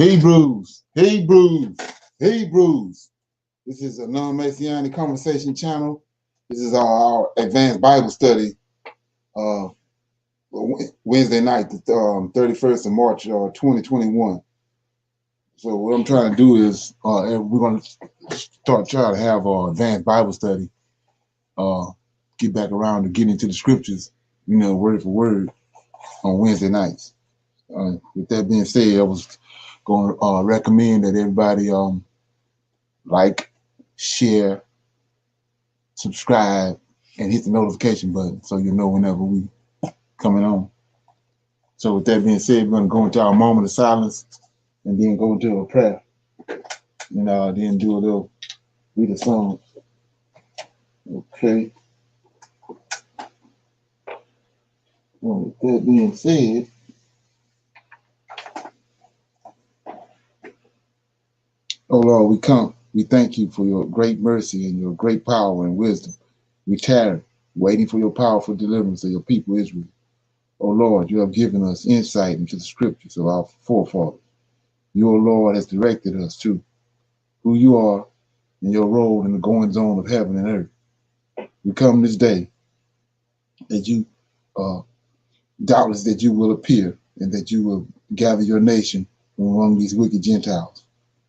Hebrews, Hebrews, Hebrews. This is a non-Messianic conversation channel. This is our advanced Bible study. Wednesday night, the 31st of March, 2021. So what I'm trying to do is we're going to try to have our advanced Bible study. Get back around to getting into the scriptures, word for word on Wednesday nights. With that being said, I was going to recommend that everybody like, share, subscribe, and hit the notification button so you know whenever we coming on. So with that being said, we're going to go into our moment of silence and then go into a prayer. Then do a little, read a song. Okay. Well, with that being said, oh Lord, we come. We thank you for your great mercy and your great power and wisdom. We tarry, waiting for your powerful deliverance of your people Israel. Oh Lord, you have given us insight into the scriptures of our forefathers. You, O Lord, has directed us to who you are and your role in the goings on of heaven and earth. We come this day that you, doubtless that you will appear and that you will gather your nation from among these wicked Gentiles.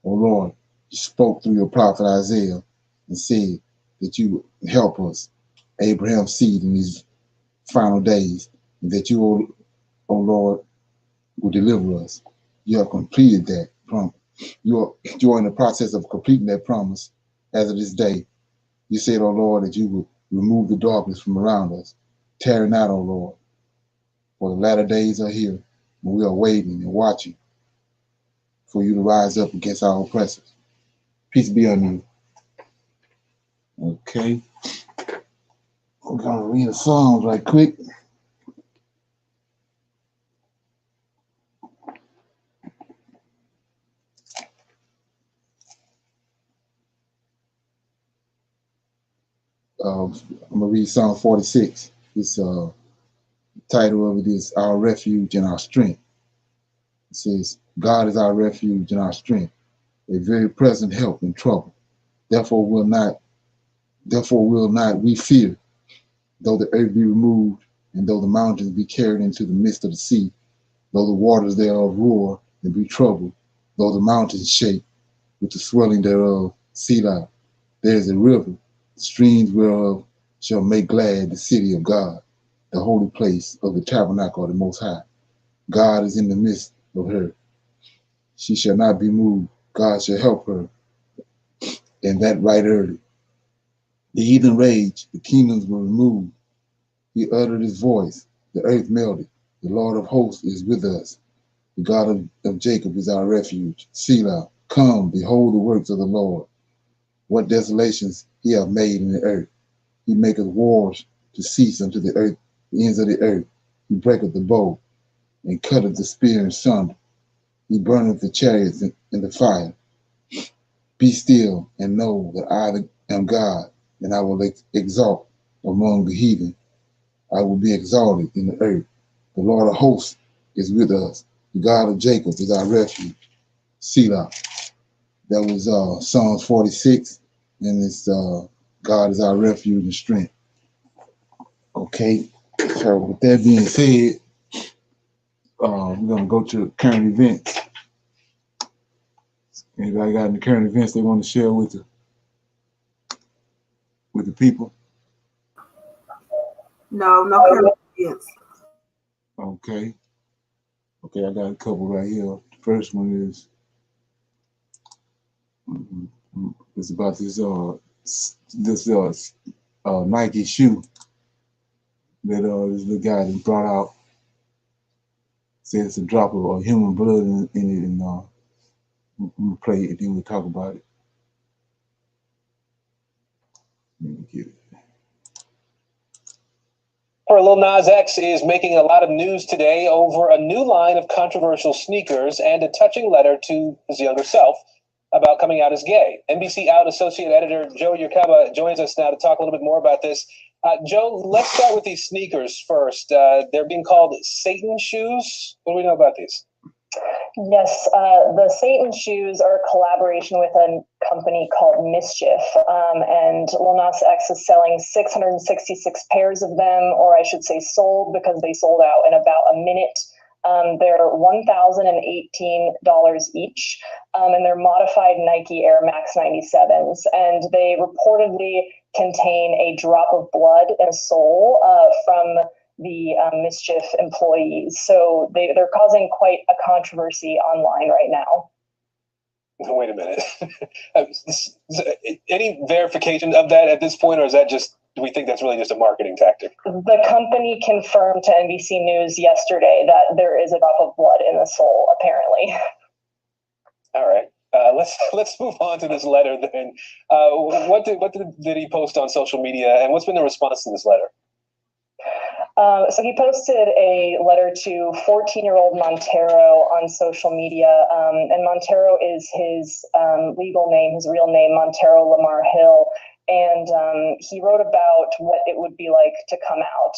O Lord, you spoke through your prophet Isaiah and said that you would help us, Abraham's seed, in these final days, and that you, O Lord, will deliver us. You have completed that promise. You are in the process of completing that promise as of this day. You said, O Lord, that you would remove the darkness from around us. Tarry not, O Lord, for the latter days are here, and we are waiting and watching for you to rise up against our oppressors. Peace be on you. Okay. I'm going to read the Psalms right quick. I'm going to read Psalm 46. This title of it is Our Refuge and Our Strength. It says, God is our refuge and our strength, a very present help in trouble. Therefore will not we fear, though the earth be removed, and though the mountains be carried into the midst of the sea, though the waters thereof roar and be troubled, though the mountains shake with the swelling thereof. Selah, there is a river, the streams whereof shall make glad the city of God, the holy place of the tabernacle of the Most High. God is in the midst of her. She shall not be moved. God shall help her, and that right early. The heathen rage, the kingdoms were removed. He uttered his voice, the earth melted. The Lord of hosts is with us. The God of Jacob is our refuge. Selah, come, behold the works of the Lord. What desolations he hath made in the earth. He maketh wars to cease unto the earth, the ends of the earth. He breaketh the bow, and cutteth the spear in sunder. He burneth the chariots in the fire. Be still and know that I am God, and I will exalt among the heathen. I will be exalted in the earth. The Lord of hosts is with us. The God of Jacob is our refuge. Selah. That was Psalms 46, and it's God is our refuge and strength. Okay, so with that being said, we're going to go to current events. Anybody got any current events they want to share with the people? No current events. Okay, I got a couple right here. The first one is it's about this Nike shoe that this little guy that brought out. Said it's a drop of human blood in it, and we'll play it, then we'll talk about it. Let me get it. Lil Nas X is making a lot of news today over a new line of controversial sneakers and a touching letter to his younger self about coming out as gay. NBC Out associate editor Joe Yerkeba joins us now to talk a little bit more about this. Joe, let's start with these sneakers first. They're being called Satan shoes. What do we know about these? Yes, the Satan shoes are a collaboration with a company called Mischief, and Lil Nas X is selling 666 pairs of them, or I should say sold, because they sold out in about a minute. They're $1,018 each, and they're modified Nike Air Max 97s, and they reportedly contain a drop of blood and a sole from the Mischief employees. So they're causing quite a controversy online right now. Wait a minute. Any verification of that at this point, or is that just, do we think that's really just a marketing tactic? The company confirmed to NBC News yesterday that there is a drop of blood in the sole, apparently. All right. Let's move on to this letter then. What did he post on social media, and what's been the response to this letter? So he posted a letter to 14-year-old Montero on social media, and Montero is his legal name, his real name, Montero Lamar Hill, and he wrote about what it would be like to come out,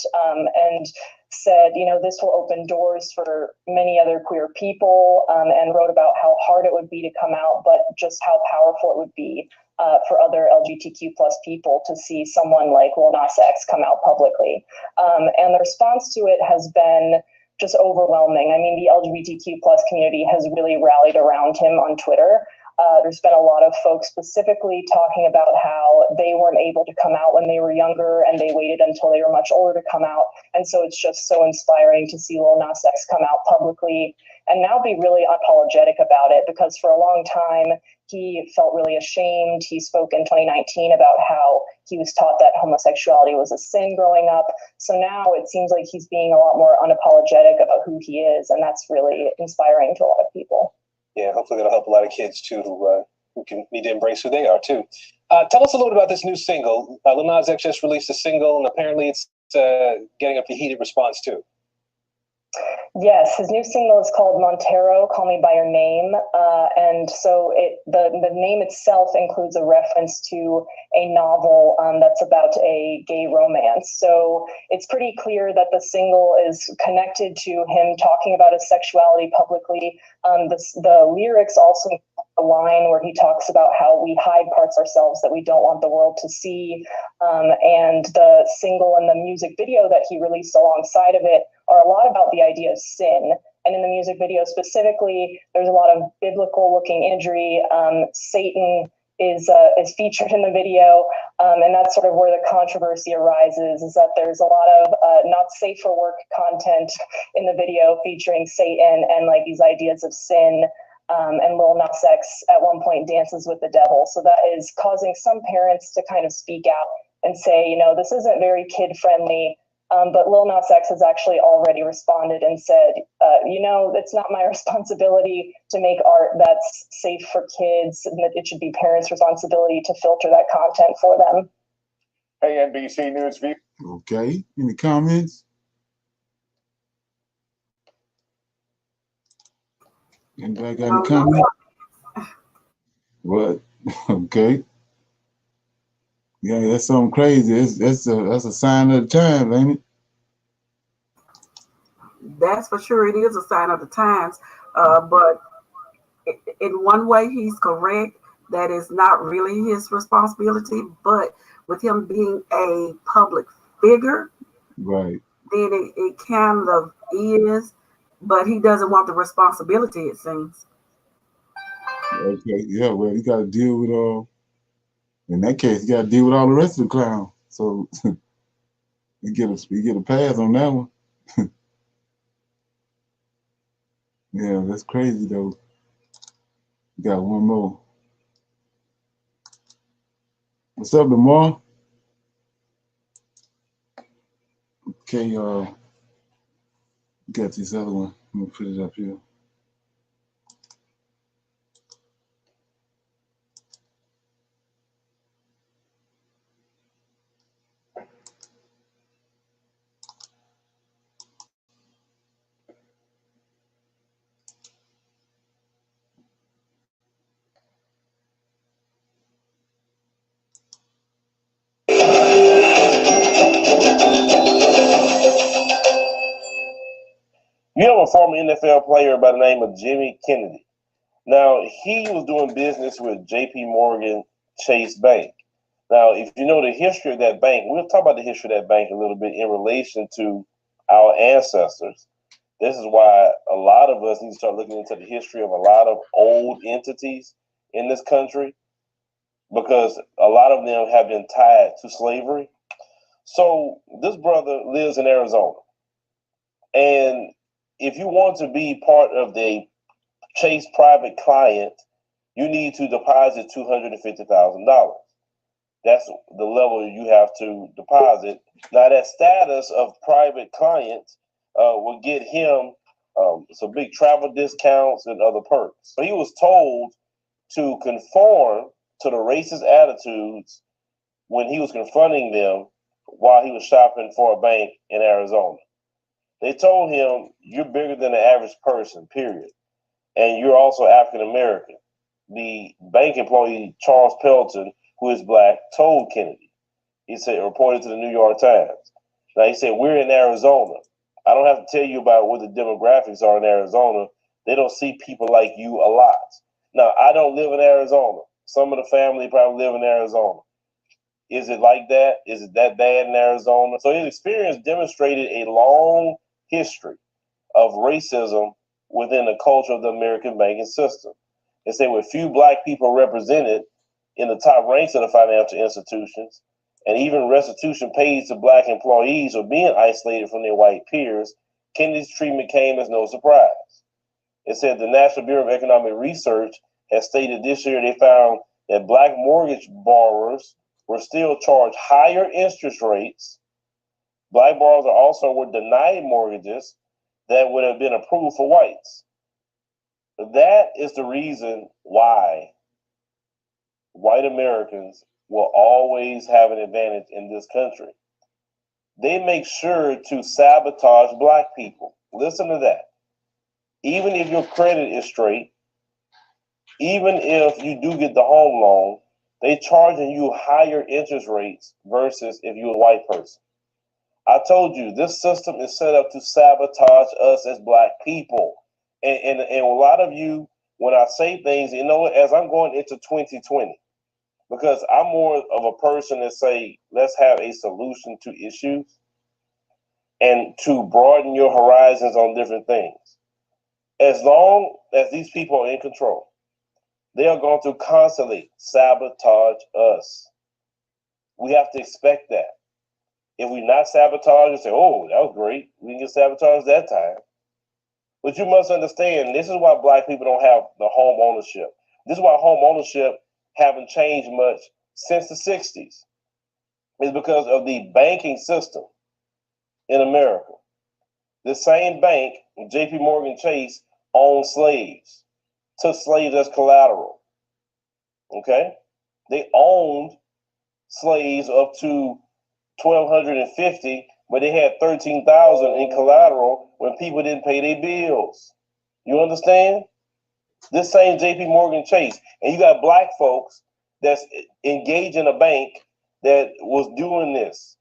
and said, this will open doors for many other queer people, and wrote about how hard it would be to come out, but just how powerful it would be for other LGBTQ plus people to see someone like Lil Nas X come out publicly. And the response to it has been just overwhelming. I mean, the LGBTQ plus community has really rallied around him on Twitter. There's been a lot of folks specifically talking about how they weren't able to come out when they were younger, and they waited until they were much older to come out. And so it's just so inspiring to see Lil Nas X come out publicly and now be really unapologetic about it, because for a long time, he felt really ashamed. He spoke in 2019 about how he was taught that homosexuality was a sin growing up. So now it seems like he's being a lot more unapologetic about who he is, and that's really inspiring to a lot of people. Yeah, hopefully that'll help a lot of kids too who can need to embrace who they are too. Tell us a little bit about this new single. Lil Nas X just released a single, and apparently it's getting a heated response too. Yes, his new single is called Montero, Call Me By Your Name. And so the name itself includes a reference to a novel that's about a gay romance. So it's pretty clear that the single is connected to him talking about his sexuality publicly. The lyrics also a line where he talks about how we hide parts ourselves that we don't want the world to see. And the single and the music video that he released alongside of it are a lot about the idea of sin. And in the music video specifically, there's a lot of biblical looking imagery. Satan is featured in the video. And that's sort of where the controversy arises, is that there's a lot of not safe for work content in the video featuring Satan and like these ideas of sin. And Lil Nas X at one point dances with the devil. So that is causing some parents to kind of speak out and say, this isn't very kid friendly. But Lil Nas X has actually already responded and said, it's not my responsibility to make art that's safe for kids, and that it should be parents' responsibility to filter that content for them. Hey, NBC News view. Okay, any comments? Anybody got any comments? What? Okay. Yeah, that's something crazy. That's a sign of the time, ain't it? That's for sure. It is a sign of the times. But in one way, he's correct. That is not really his responsibility. But with him being a public figure, right, then it kind of is. But he doesn't want the responsibility, it seems. Okay, yeah, well, he got to deal with in that case, he got to deal with all the rest of the clowns. So you get a pass on that one. Yeah, that's crazy though. We got one more. What's up, Lamar? Okay, got this other one. I'm gonna put it up here. a former NFL player by the name of Jimmy Kennedy. Now, he was doing business with J.P. Morgan Chase Bank. Now, if you know the history of that bank, we'll talk about the history of that bank a little bit in relation to our ancestors. This is why a lot of us need to start looking into the history of a lot of old entities in this country, because a lot of them have been tied to slavery. So this brother lives in Arizona. And if you want to be part of the Chase private client, you need to deposit $250,000. That's the level you have to deposit. Now, that status of private client will get him some big travel discounts and other perks. So he was told to conform to the racist attitudes when he was confronting them while he was shopping for a bank in Arizona. They told him, you're bigger than the average person, period. And you're also African American. The bank employee, Charles Pelton, who is black, told Kennedy. He said, reported to the New York Times. Now, he said, we're in Arizona. I don't have to tell you about what the demographics are in Arizona. They don't see people like you a lot. Now, I don't live in Arizona. Some of the family probably live in Arizona. Is it like that? Is it that bad in Arizona? So his experience demonstrated a long history of racism within the culture of the American banking system. They say with few black people represented in the top ranks of the financial institutions, and even restitution paid to black employees were being isolated from their white peers, Kennedy's treatment came as no surprise. It said the National Bureau of Economic Research has stated this year they found that black mortgage borrowers were still charged higher interest rates. Black borrowers also were denied mortgages that would have been approved for whites. That is the reason why white Americans will always have an advantage in this country. They make sure to sabotage black people. Listen to that. Even if your credit is straight, even if you do get the home loan, they charging you higher interest rates versus if you're a white person. I told you, this system is set up to sabotage us as black people. And a lot of you, when I say things, you know, as I'm going into 2020, because I'm more of a person that say, let's have a solution to issues and to broaden your horizons on different things. As long as these people are in control, they are going to constantly sabotage us. We have to expect that. If we not sabotage and say, oh, that was great, we can get sabotaged that time. But you must understand, this is why black people don't have the home ownership. This is why home ownership haven't changed much since the 60s. It's because of the banking system in America. The same bank, J.P. Morgan Chase, owned slaves, took slaves as collateral. Okay? They owned slaves up to 1,250, but they had 13,000 in collateral when people didn't pay their bills. You understand? This same J.P. Morgan Chase, and you got black folks that's engaged in a bank that was doing this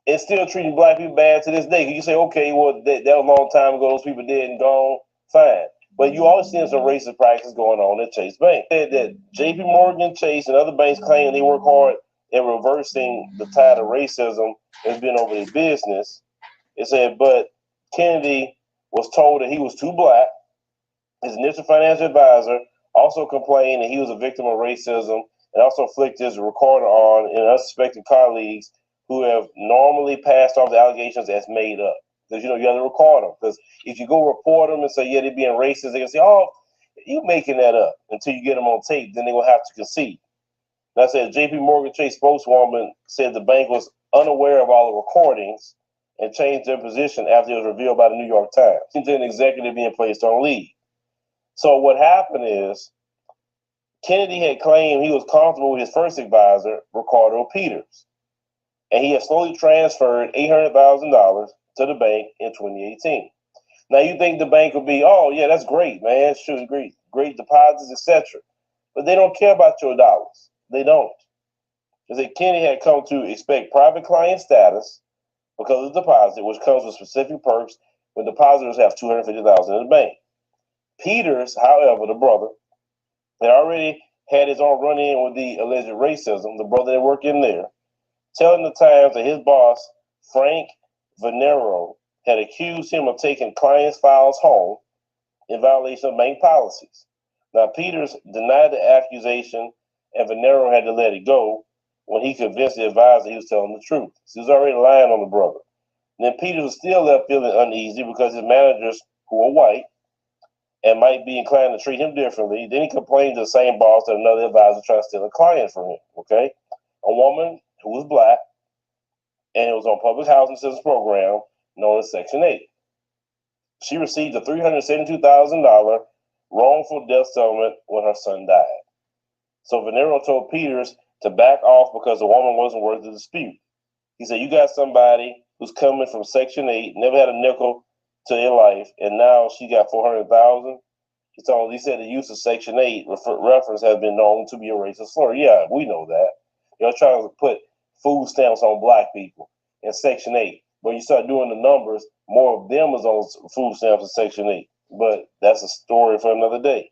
and still treating black people bad to this day. You say, okay, well, that was a long time ago. Those people dead and gone. Fine. But you always see some racist practices going on at Chase Bank. That J.P. Morgan Chase and other banks claim they work hard in reversing the tide of racism that's been over their business. It said, but Kennedy was told that he was too black. His initial financial advisor also complained that he was a victim of racism and also inflicted his recorder on and unsuspecting colleagues who have normally passed off the allegations as made up. Because, you know, you have to record them. Because if you go report them and say, yeah, they're being racist, they can say, oh, you making that up until you get them on tape. Then they will have to concede. And I said, J.P. Morgan Chase spokeswoman said the bank was unaware of all the recordings and changed their position after it was revealed by the New York Times. Into an executive being placed on leave. So what happened is Kennedy had claimed he was comfortable with his first advisor, Ricardo Peters, and he had slowly transferred $800,000 to the bank in 2018. Now you think the bank would be, oh yeah, that's great, man, sure, great deposits, etc. But they don't care about your dollars. They don't. Because Kennedy had come to expect private client status because of the deposit, which comes with specific perks when depositors have $250,000 in the bank. Peters, however, the brother, had already had his own run-in with the alleged racism, the brother that worked in there, telling the Times that his boss, Frank Venero, had accused him of taking clients' files home in violation of bank policies. Now, Peters denied the accusation, and Venero had to let it go when he convinced the advisor he was telling the truth. So he was already lying on the brother. And then Peters was still left feeling uneasy because his managers, who were white and might be inclined to treat him differently, then he complained to the same boss that another advisor tried to steal a client from him. Okay, a woman who was black, and it was on public housing assistance program known as Section 8. She received a $372,000 wrongful death settlement when her son died. So Venero told Peters to back off because the woman wasn't worth the dispute. He said, you got somebody who's coming from Section 8, never had a nickel to their life, and now she got $400,000. He said the use of Section 8 reference has been known to be a racist slur. Yeah, we know that. You're trying to put food stamps on black people in Section 8. When you start doing the numbers, more of them is on food stamps in Section 8. But that's a story for another day.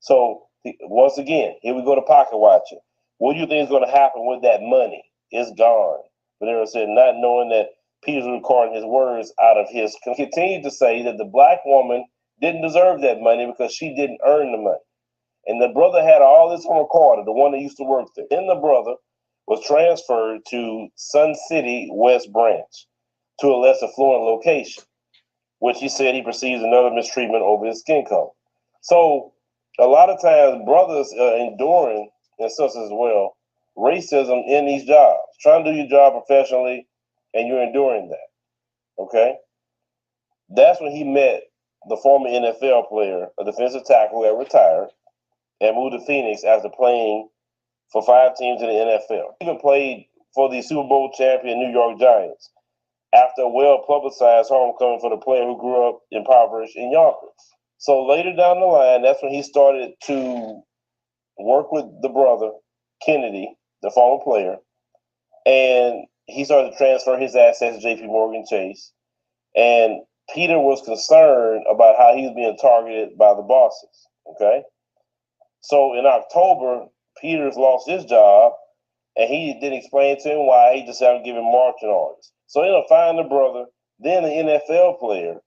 So, once again, here we go to pocket watching. What do you think is going to happen with that money? It's gone. Venero said, not knowing that Peters was recording his words out of his, continued to say that the black woman didn't deserve that money because she didn't earn the money. And the brother had all this on recorder, the one that used to work there. Then the brother was transferred to Sun City West Branch to a less affluent location, which he said he perceives another mistreatment over his skin color. So a lot of times brothers are enduring, and sisters as well, racism in these jobs. Trying to do your job professionally, and you're enduring that, okay? That's when he met the former NFL player, a defensive tackle who had retired, and moved to Phoenix after playing for 5 teams in the NFL. He even played for the Super Bowl champion New York Giants after a well-publicized homecoming for the player who grew up impoverished in Yonkers. So later down the line, that's when he started to work with the brother, Kennedy, the former player, and he started to transfer his assets to JP Morgan Chase. And Peter was concerned about how he was being targeted by the bosses, okay? So in October, Peters lost his job, and he didn't explain to him why. He just started giving marching orders. So he ended up finding the brother. Then the NFL player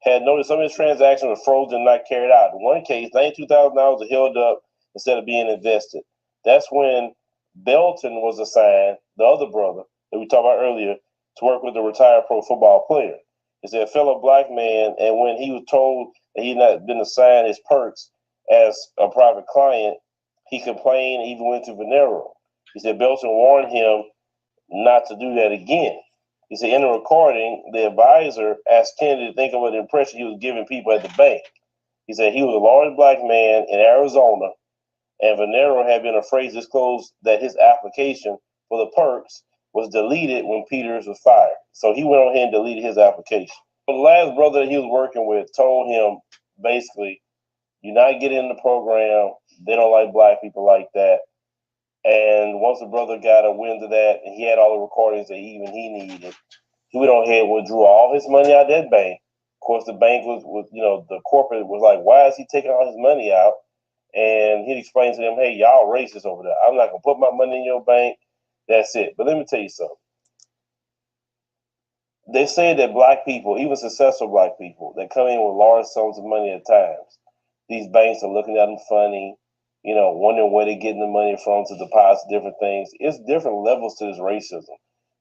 had noticed some of his transactions were frozen and not carried out. In one case, $92,000 were held up instead of being invested. That's when Belton was assigned, the other brother that we talked about earlier, to work with the retired pro football player. He's a fellow black man, and when he was told that he had not been assigned his perks as a private client, he complained and even went to Venero. He said Belton warned him not to do that again. He said in the recording, the advisor asked Kennedy to think of an impression he was giving people at the bank. He said he was a large black man in Arizona, and Venero had been afraid to disclose that his application for the perks was deleted when Peters was fired. So he went on ahead and deleted his application. The last brother that he was working with told him basically, you're not getting in the program. They don't like black people like that. And once the brother got a wind of that, and he had all the recordings that he needed, he went on ahead and withdrew all his money out of that bank. Of course, the bank was the corporate was like, why is he taking all his money out? And he explained to them, hey, y'all racist over there. I'm not going to put my money in your bank. That's it. But let me tell you something. They say that black people, even successful black people, that come in with large sums of money at times, these banks are looking at them funny, wondering where they're getting the money from to deposit different things. It's different levels to this racism.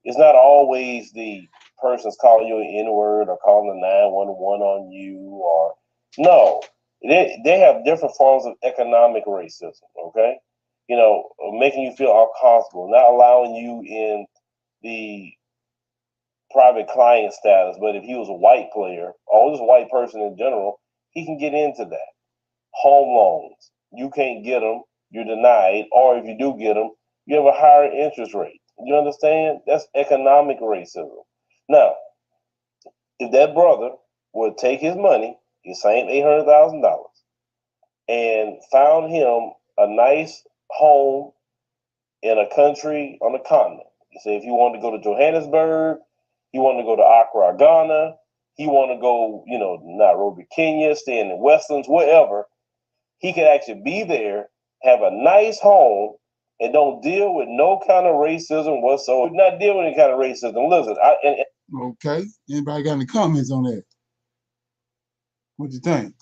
It's not always the person's calling you an N-word or calling the 911 on you, or no. They have different forms of economic racism, okay? Making you feel uncomfortable, not allowing you in the private client status. But if he was a white player or just a white person in general, he can get into that. Home loans, you can't get them, you're denied, or if you do get them, you have a higher interest rate. You understand? That's economic racism. Now, if that brother would take his money, his same $800,000, and found him a nice home in a country on the continent. You say if you wanted to go to Johannesburg, you wanted to go to Accra, Ghana, he want to go, Nairobi, Kenya, stay in the Westlands, wherever, he can actually be there, have a nice home, and don't deal with no kind of racism whatsoever. Not deal with any kind of racism. Listen, okay. Anybody got any comments on that? What you think?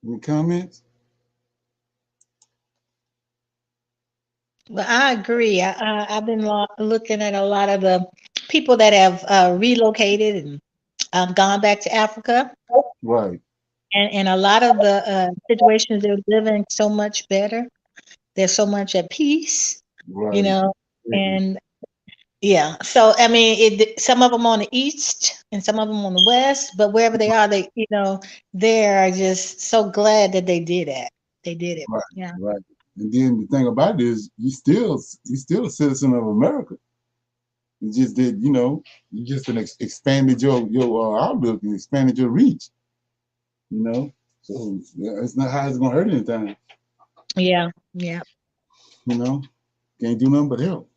Any comments? Well, I agree. I've been looking at a lot of the people that have relocated and gone back to Africa, Right. and a lot of the situations they're living so much better. They're so much at peace, Right. and yeah. So I mean, some of them on the east and some of them on the west, but wherever they are, they're just so glad that they did it. They did it. Right. Yeah. Right. And then the thing about it is, you still a citizen of America. You just did, you just expanded your outlook and expanded your reach. So it's not how it's gonna hurt anything. Yeah. Yeah. Can't do nothing but help.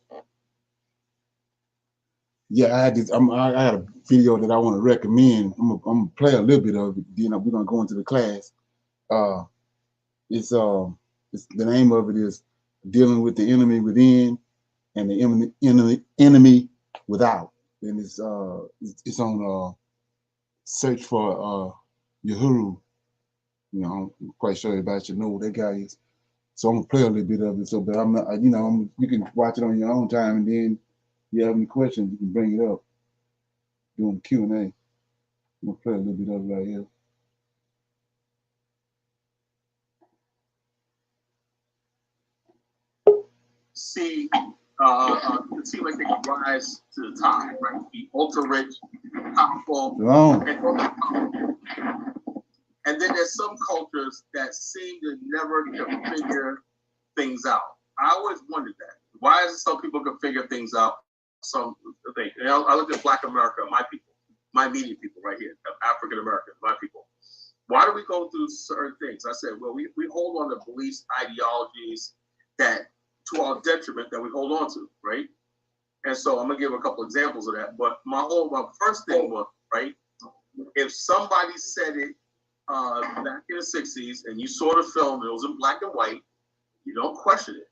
Yeah, I had this. I had a video that I want to recommend. I'm gonna play a little bit of it. We're gonna go into the class. It's the name of it is Dealing with the Enemy Within and the Enemy Without, and it's on search for Uhuru. I'm quite sure everybody should know who that guy is. So I'm gonna play a little bit of it. So, but you can watch it on your own time, and then if you have any questions, you can bring it up during the Q&A. I'm gonna play a little bit of it right here. See like they can rise to the top, right? Be ultra rich, powerful, and then there's some cultures that seem to never figure things out. I always wondered that. Why is it some people can figure things out? Some things. I look at Black America, my people, my immediate people right here, African American, my people. Why do we go through certain things? I said, well, we hold on to beliefs, ideologies that to our detriment that we hold on to, right? And so I'm gonna give a couple examples of that. But my first thing was, right, if somebody said it back in the 60s and you saw the film, it was in black and white, you don't question it.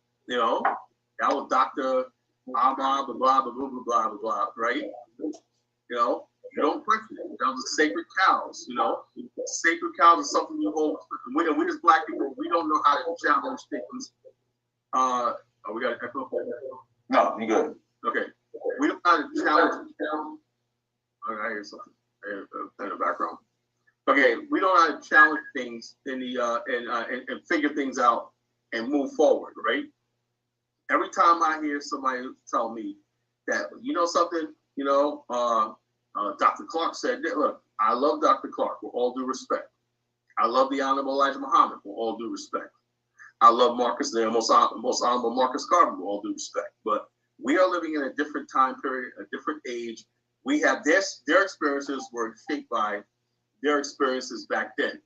That was Dr. Blah, blah, blah, blah, blah, blah, blah, blah, right? You don't question it. That was sacred cows, Sacred cows is something you hold. We as black people, we don't know how to challenge things. We got an echo? No, you good. Okay. We don't know how to challenge. Okay, I hear something in the background. Okay, we don't know how to challenge things in the and figure things out and move forward, right? Every time I hear somebody tell me that, something, Dr. Clark said that, look, I love Dr. Clark with all due respect. I love the Honorable Elijah Muhammad with all due respect. I love the most honorable Marcus Garvey with all due respect. But we are living in a different time period, a different age. We have their experiences were shaped by their experiences back then.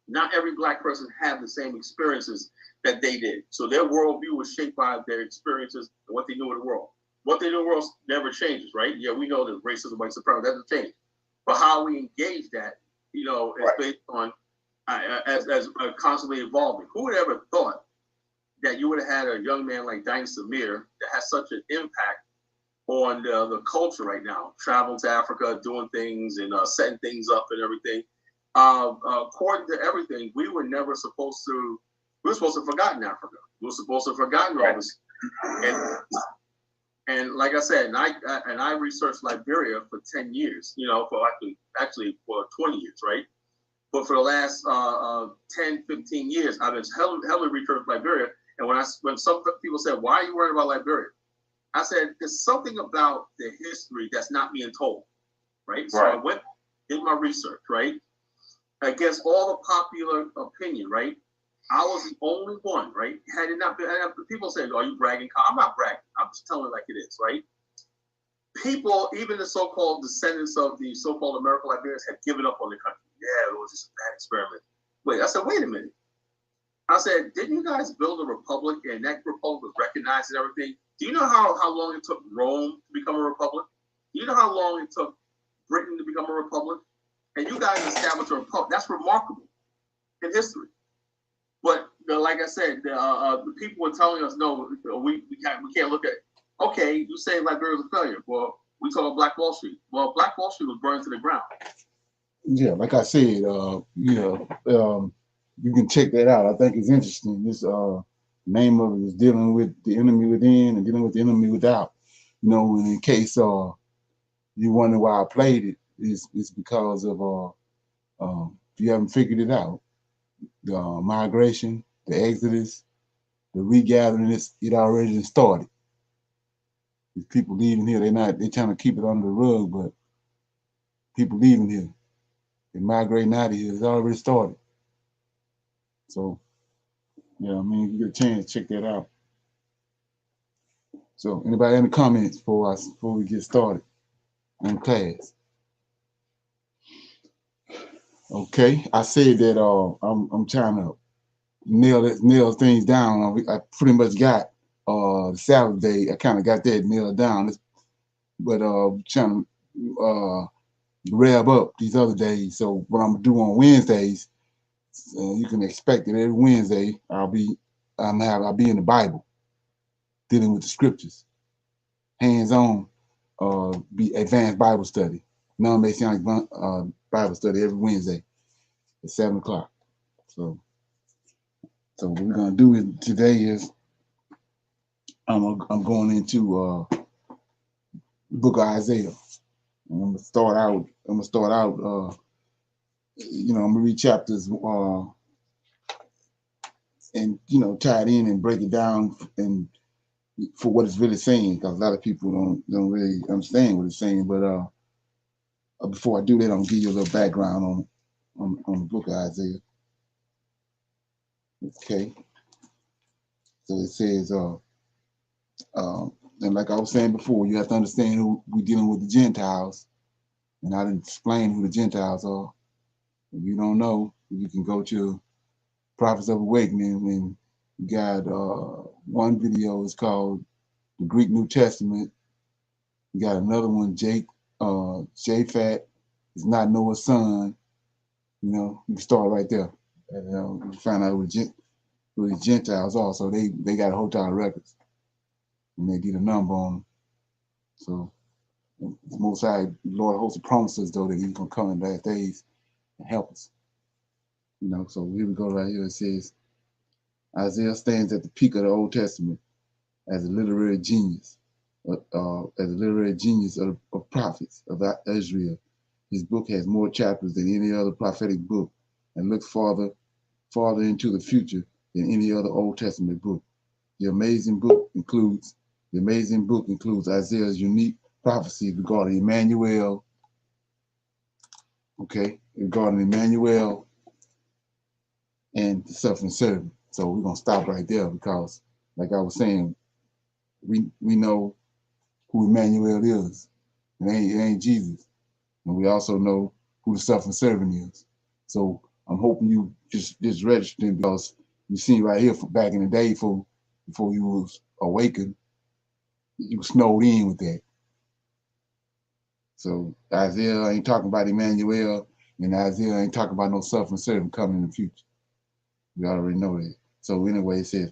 Not every black person had the same experiences that they did. So their worldview was shaped by their experiences and what they knew in the world. What they knew in the world never changes, right? Yeah, we know that racism, white supremacy, doesn't change. But how we engage that, is based on as constantly evolving. Who would ever thought that you would have had a young man like Diane Samir that has such an impact on the culture right now, traveling to Africa, doing things and setting things up and everything. According to everything, we were supposed to have forgotten Africa. We were supposed to have forgotten all this. And like I said, and I researched Liberia for 10 years, for actually for 20 years, right? But for the last 10, 15 years, I've been heavily researching Liberia. And when some people said, why are you worried about Liberia? I said, there's something about the history that's not being told, right? So I went, did my research, right? Against all the popular opinion, right? I was the only one, right? Had it not been, people say, are you bragging? I'm not bragging. I'm just telling it like it is, right? People, even the so-called descendants of the so-called American Liberians had given up on the country. Yeah, it was just a bad experiment. I said, wait a minute. I said, didn't you guys build a republic and that republic was recognized and everything? Do you know how long it took Rome to become a republic? You know how long it took Britain to become a republic? And you guys established a republic. That's remarkable in history. But like I said, the people were telling us, no, we can't look at it. Okay, you say Liberia was a failure. Well, we saw Black Wall Street. Well, Black Wall Street was burned to the ground. Yeah, like I said, you can check that out. I think it's interesting. This name of it is dealing with the enemy within and dealing with the enemy without. You know, and in case you wonder why I played it, it's because of if you haven't figured it out, the migration, the exodus, the regathering, it already started. These people leaving here, they're trying to keep it under the rug, but people leaving here, they're migrating out of here, it's already started. So, yeah, I mean, if you get a chance, check that out. So, anybody have any comments before we get started in class? Okay, I said that I'm trying to nail things down. I pretty much got the Sabbath day. I kind of got that nailed down, but trying to rev up these other days. So what I'm gonna do on Wednesdays, you can expect that every Wednesday I'll be in the Bible, dealing with the scriptures, hands-on, be advanced Bible study, non-Messianic Bible study every Wednesday at 7:00. So what we're gonna do today is I'm going into the book of Isaiah. And I'm gonna start out. I'm gonna read chapters and tie it in and break it down and for what it's really saying, because a lot of people don't really understand what it's saying. But before I do that, I'm gonna give you a little background on the book of Isaiah. Okay, so it says, and like I was saying before, you have to understand who we're dealing with, the Gentiles, and I didn't explain who the Gentiles are. If you don't know, you can go to Prophets of Awakening, and you got one video is called the Greek New Testament. You got another one, Japhat is not Noah's son. You can start right there. And you can find out who the Gentiles are. So they got a whole ton of records, and they did a number on them. So the Most High, Lord holds the promises though that He's gonna come in the last days and help us. So here we go right here. It says Isaiah stands at the peak of the Old Testament as a literary genius, of prophets of Israel. His book has more chapters than any other prophetic book and looks farther into the future than any other Old Testament book. The amazing book includes Isaiah's unique prophecy regarding Emmanuel. Okay, regarding Emmanuel and the suffering servant. So we're gonna stop right there because, like I was saying, we know who Emmanuel is. It ain't Jesus. And we also know who the suffering servant is. So I'm hoping you just registering, because you see right here back in the day before you was awakened, you snowed in with that. So Isaiah ain't talking about Emmanuel, and Isaiah ain't talking about no suffering servant coming in the future. We already know that. So anyway, it says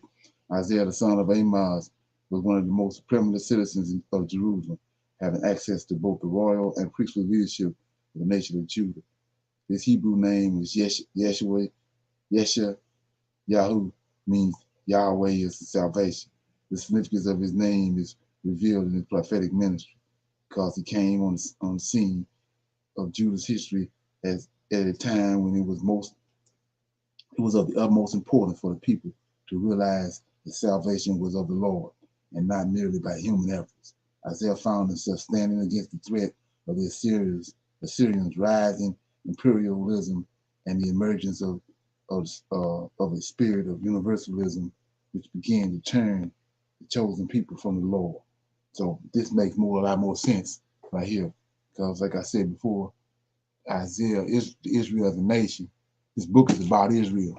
Isaiah the son of Amos was one of the most prominent citizens of Jerusalem, having access to both the royal and priestly leadership of the nation of Judah. His Hebrew name is Yeshua. Yahu means Yahweh is salvation. The significance of his name is revealed in his prophetic ministry, because he came on the scene of Judah's history at a time when it was of the utmost importance for the people to realize that salvation was of the Lord and not merely by human efforts. Isaiah found himself standing against the threat of the Assyrians' rising imperialism and the emergence of a spirit of universalism, which began to turn the chosen people from the Lord. So this makes a lot more sense right here, because like I said before, Isaiah is Israel as a nation. This book is about Israel.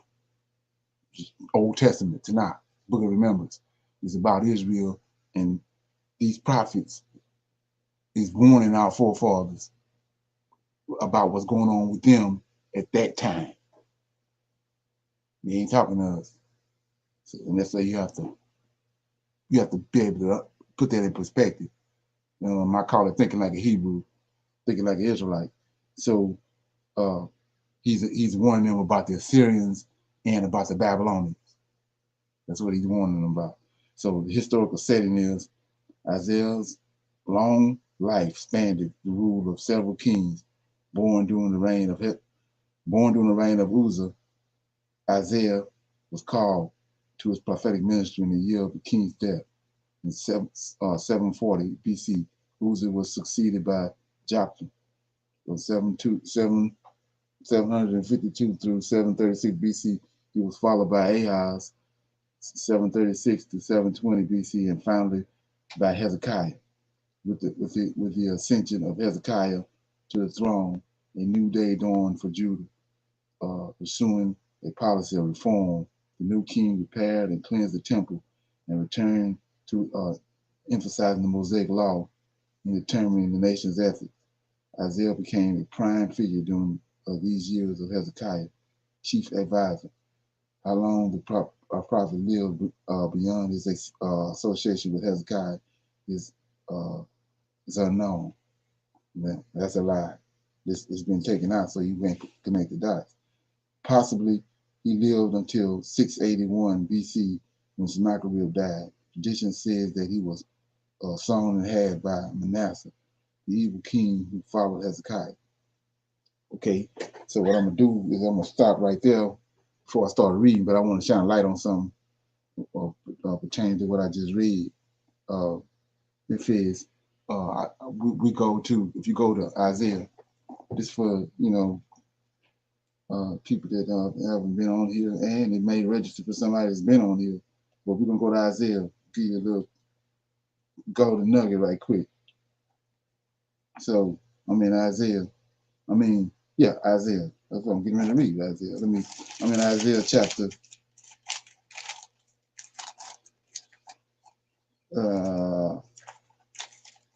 Old Testament, Tanakh, Book of Remembrance, is about Israel, and these prophets is warning our forefathers about what's going on with them at that time. He ain't talking to us. So, and that's why you have to be able to put that in perspective. I call it thinking like a Hebrew, thinking like an Israelite. So he's warning them about the Assyrians and about the Babylonians. That's what he's warning them about. So the historical setting is Isaiah's long life spanned the rule of several kings born during the reign of Uzzah. Isaiah was called to his prophetic ministry in the year of the king's death in 740 BC. Uzzah was succeeded by Jotham from 752 through 736 BC. He was followed by Ahaz 736 to 720 BC, and finally by Hezekiah. With the ascension of Hezekiah to the throne, a new day dawned for Judah. Pursuing a policy of reform, the new king repaired and cleansed the temple and returned to emphasizing the Mosaic law in determining the nation's ethics. Isaiah became a prime figure during these years of Hezekiah, chief advisor. How long the prophet lived beyond his association with Hezekiah is unknown. That's a lie. It's been taken out so you can't connect the dots. Possibly he lived until 681 BC when Sennacherib died. Tradition says that he was sawn in half by Manasseh, the evil king who followed Hezekiah. Okay, so what I'm gonna do is I'm gonna stop right there before I start reading, but I want to shine a light on something pertaining to what I just read. It says we go to, if you go to Isaiah, just for people that haven't been on here, and it may register for somebody that's been on here, but we're gonna go to Isaiah, give you a little golden nugget right quick. So Isaiah. Isaiah. That's what I'm getting ready to read. Isaiah. I'm in Isaiah chapter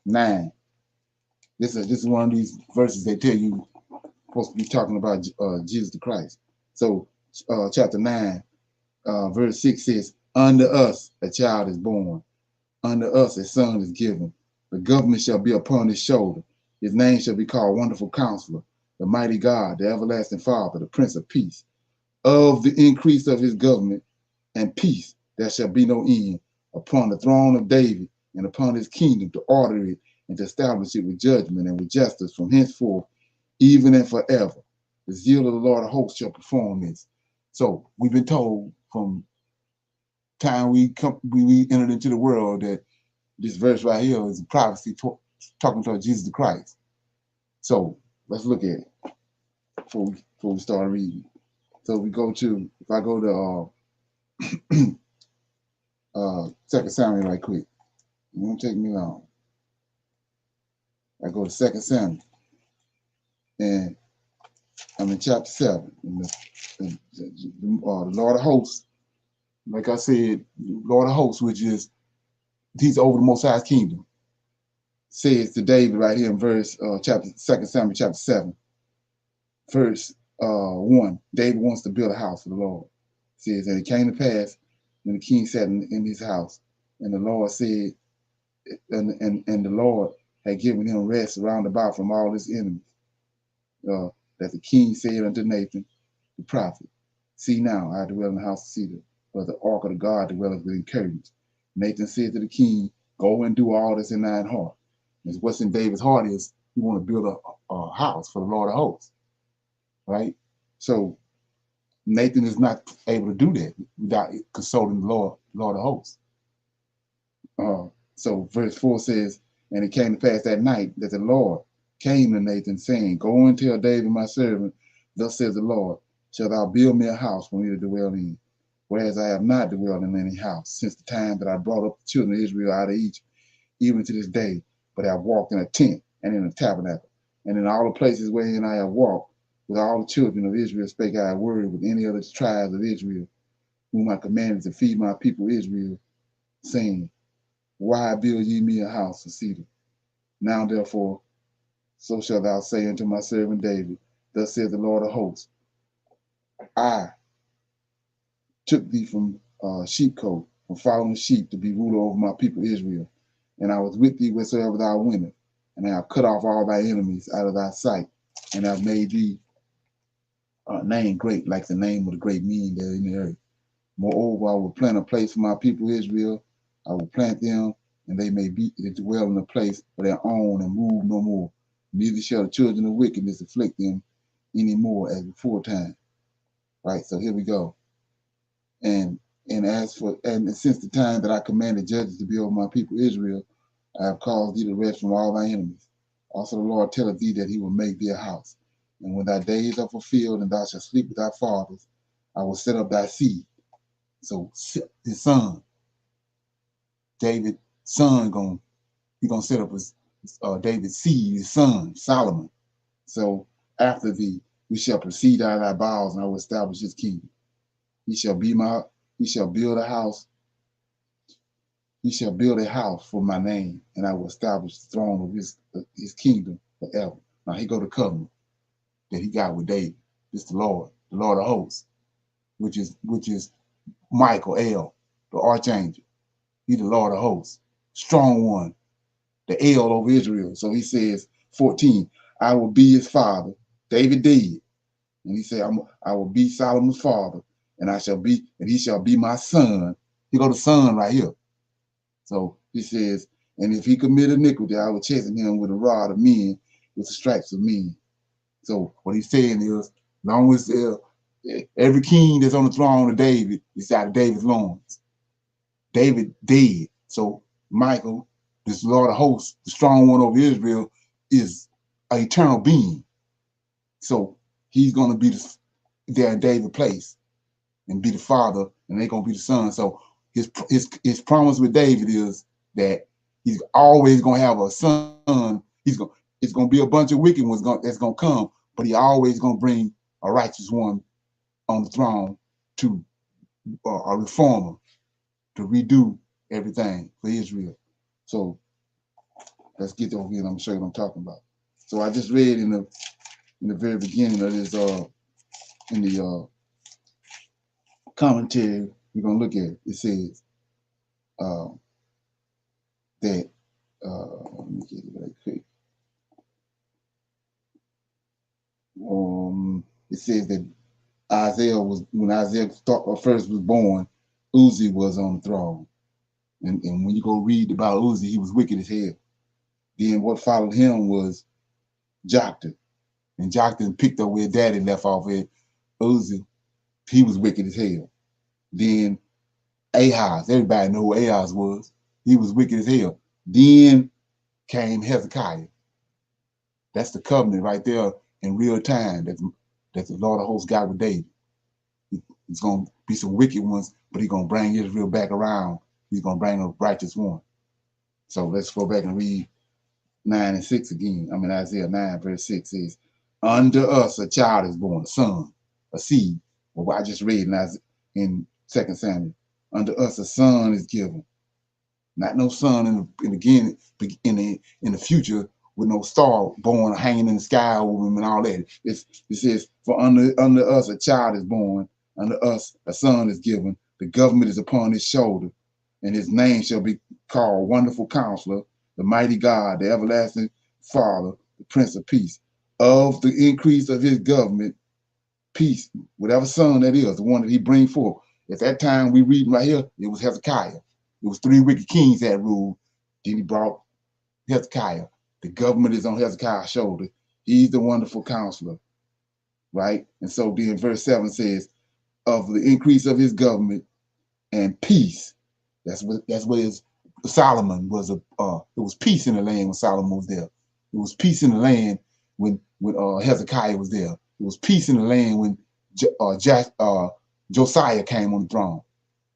9. This is one of these verses they tell you supposed to be talking about Jesus the Christ. So chapter 9, verse 6 says, "Unto us a child is born, unto us a son is given. The government shall be upon his shoulder. His name shall be called Wonderful Counselor, the Mighty God, the Everlasting Father, the Prince of Peace. Of the increase of his government and peace there shall be no end, upon the throne of David and upon his kingdom, to order it and to establish it with judgment and with justice from henceforth, even and forever. The zeal of the Lord of hosts shall perform this." So we've been told from time we entered into the world that this verse right here is a prophecy talking to Jesus the Christ. So let's look at it before we start reading. So if I go to 2 Samuel right quick. It won't take me long. I go to 2 Samuel, and I'm in chapter 7. And the Lord of hosts, like I said, Lord of hosts, which is, he's over the Most High's kingdom, says to David right here in verse 2 Samuel chapter 7, verse 1. David wants to build a house for the Lord. It says, "And it came to pass when the king sat in his house, and the Lord said, and the Lord had given him rest round about from all his enemies, that the king said unto Nathan the prophet, See now, I dwell in the house of cedar, but the ark of the God dwelleth within curtains. Nathan said to the king, Go and do all that's in thine heart." And what's in David's heart is he want to build a house for the Lord of hosts, right? So Nathan is not able to do that without consulting the Lord of hosts. So verse 4 says, "And it came to pass that night that the Lord came to Nathan, saying, Go and tell David my servant, Thus says the Lord, Shalt thou build me a house for me to dwell in? Whereas I have not dwelled in any house since the time that I brought up the children of Israel out of Egypt, even to this day, but I have walked in a tent and in a tabernacle, and in all the places wherein I have walked, with all the children of Israel spake I a word with any of the tribes of Israel, whom I commanded to feed my people Israel, saying, Why build ye me a house of cedar? Now therefore, so shalt thou say unto my servant David, thus saith the Lord of hosts, I took thee from sheepcote, from following sheep, to be ruler over my people Israel. And I was with thee wheresoever thou wentest, and I have cut off all thy enemies out of thy sight, and I have made thee name great, like the name of the great men that are in the earth. Moreover, I will plant a place for my people Israel. I will plant them, and they may be to dwell in a place for their own and move no more. Neither shall the children of wickedness afflict them any more as before time. Right, so here we go. And since the time that I commanded judges to be over my people Israel, I have caused thee to rest from all thy enemies. Also the Lord telleth thee that he will make thee a house. And when thy days are fulfilled and thou shalt sleep with thy fathers, I will set up thy seed. So his son, David's son, he's gonna set up his David's seed, his son, Solomon. So after thee, we shall proceed out of thy bowels, and I will establish his kingdom. He shall build a house. He shall build a house for my name, and I will establish the throne of his kingdom forever. Now he go to covenant that he got with David. This the Lord of hosts, which is Michael, the archangel. He the Lord of hosts, strong one, the El over Israel. So he says, 14, I will be his father. David did. And he said, I will be Solomon's father, and he shall be my son. He go to son right here. So he says, and if he commit iniquity, I will chasten him with a rod of men, with the stripes of men. So what he's saying is, long as every king that's on the throne of David is out of David's loins. David dead. So Michael, this Lord of hosts, the strong one over Israel, is an eternal being. So he's going to be there in David's place and be the father, and they're going to be the son. So his promise with David is that he's always going to have a son. It's going to be a bunch of wicked ones that's going to come, but he always going to bring a righteous one on the throne to a reformer to redo everything for Israel. So let's get over here and I'm gonna show you what I'm talking about. So I just read in the very beginning of this in the commentary we're gonna look at it. It says that let me get it right quick. It says that when Isaiah first was born, Uzi was on the throne. And when you go read about Uzi, he was wicked as hell. Then what followed him was Jochtan. And Jochtan picked up where daddy left off at Uzi. He was wicked as hell. Then Ahaz, everybody know who Ahaz was. He was wicked as hell. Then came Hezekiah. That's the covenant right there in real time that the Lord of hosts got with David. It's going to be some wicked ones, but he's going to bring Israel back around. He's going to bring a righteous one. So let's go back and read 9 and 6 again. Isaiah 9 verse 6 says, unto us a child is born, a son, a seed. Well, I just read in 2 Samuel. Unto us a son is given. Not no son in the future with no star born hanging in the sky over him and all that. It says, for under us a child is born, unto us a son is given. The government is upon his shoulder, and his name shall be called Wonderful Counselor, the Mighty God, the Everlasting Father, the Prince of Peace. Of the increase of his government, peace, whatever son that is, the one that he bring forth. At that time we read right here, it was Hezekiah. It was 3 wicked kings that ruled. Then he brought Hezekiah. The government is on Hezekiah's shoulder. He's the Wonderful Counselor, right? And so then verse 7 says, of the increase of his government and peace. That's what Solomon was. It was peace in the land when Solomon was there. It was peace in the land when Hezekiah was there. It was peace in the land when Josiah came on the throne.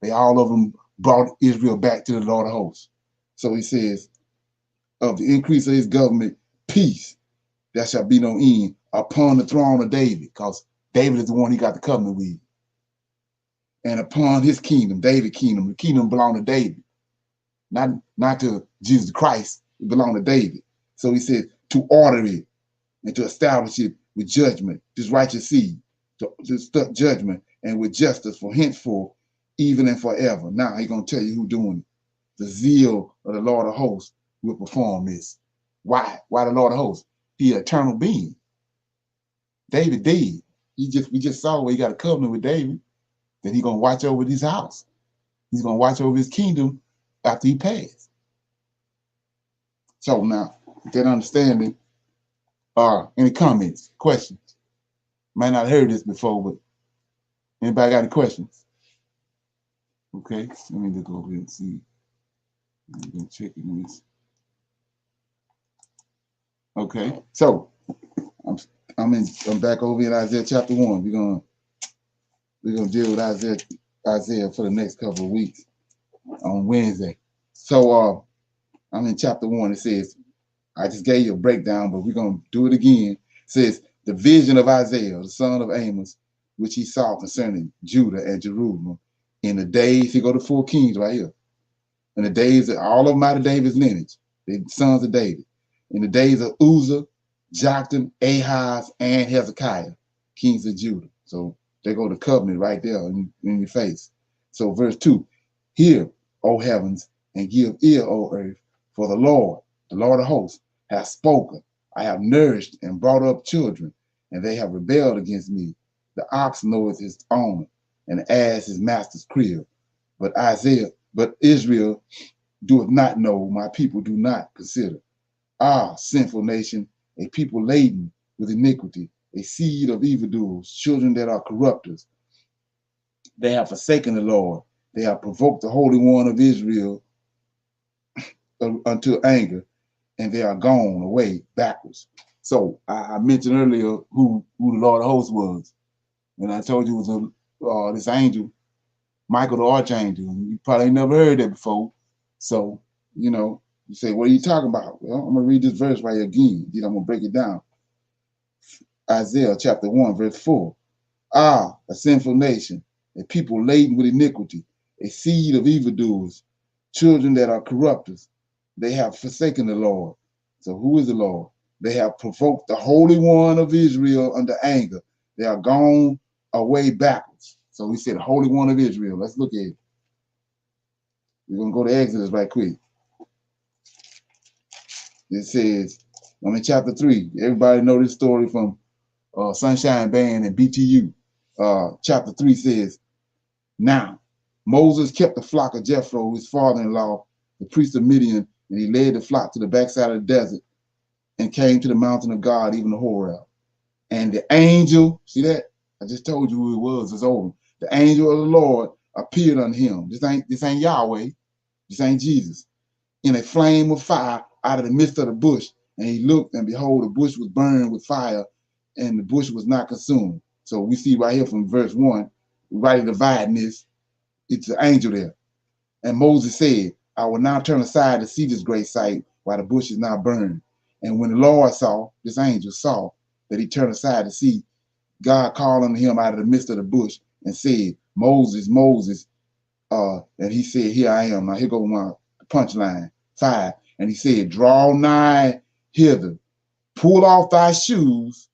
They all of them brought Israel back to the Lord of hosts. So he says, of the increase of his government, peace, there shall be no end upon the throne of David, because David is the one he got the covenant with. And upon his kingdom, David's kingdom, the kingdom belonged to David, not to Jesus Christ. It belonged to David. So he said to order it and to establish it with judgment, this righteous seed, to judgment and with justice for henceforth, even and forever. Now he's going to tell you who's doing it. The zeal of the Lord of hosts will perform this. Why? Why the Lord of hosts? He an eternal being. David dead. We just saw where he got a covenant with David that he's going to watch over his house. He's going to watch over his kingdom after he passed. So now, with that understanding, any comments, questions? Might not have heard this before, but anybody got any questions? Okay, let me look over here and see. I'm going to check this. Okay, so I'm back over in Isaiah chapter 1. We're gonna deal with Isaiah for the next couple of weeks on Wednesday. So I'm in chapter 1. It says, I just gave you a breakdown, but we're gonna do it again. It says, the vision of Isaiah, the son of Amos, which he saw concerning Judah and Jerusalem in the days, he go to 4 kings right here. In the days of all of them out of David's lineage, the sons of David. In the days of Uzzah, Jotham, Ahaz, and Hezekiah, kings of Judah. So they go to covenant right there in your face. So verse 2, hear, O heavens, and give ear, O earth, for the Lord of hosts, has spoken. I have nourished and brought up children, and they have rebelled against me. The ox knoweth his owner, and the ass his master's crib. But Israel doeth not know, my people do not consider. Ah, sinful nation, a people laden with iniquity, a seed of evildoers, children that are corrupters. They have forsaken the Lord. They have provoked the Holy One of Israel unto anger, and they are gone away backwards. So I mentioned earlier who the Lord of hosts was. And I told you it was this angel, Michael the Archangel. And you probably never heard that before. So, you say, what are you talking about? Well, I'm going to read this verse right here again. Then I'm going to break it down. Isaiah chapter 1, verse 4. Ah, a sinful nation, a people laden with iniquity, a seed of evildoers, children that are corrupters. They have forsaken the Lord. So who is the Lord? They have provoked the Holy One of Israel under anger. They are gone away backwards. So we said Holy One of Israel. Let's look at it. We're going to go to Exodus right quick. It says, I'm in chapter 3. Everybody know this story from Sunshine Band and BTU. Chapter 3 says, now Moses kept the flock of Jethro, his father-in-law, the priest of Midian, and he led the flock to the backside of the desert and came to the mountain of God, even the Horeb. And the angel, see that? I just told you who it was. It's over. The angel of the Lord appeared unto him. This ain't Yahweh. This ain't Jesus. In a flame of fire out of the midst of the bush. And he looked, and behold, the bush was burned with fire, and the bush was not consumed. So we see right here from verse 1, right dividing this, it's the angel there. And Moses said, I will now turn aside to see this great sight while the bush is now burned. And when the Lord saw, this angel saw that he turned aside to see, God called unto him out of the midst of the bush and said, Moses, Moses. And he said, here I am. Now here goes my punchline. 5. And he said, draw nigh hither, pull off thy shoes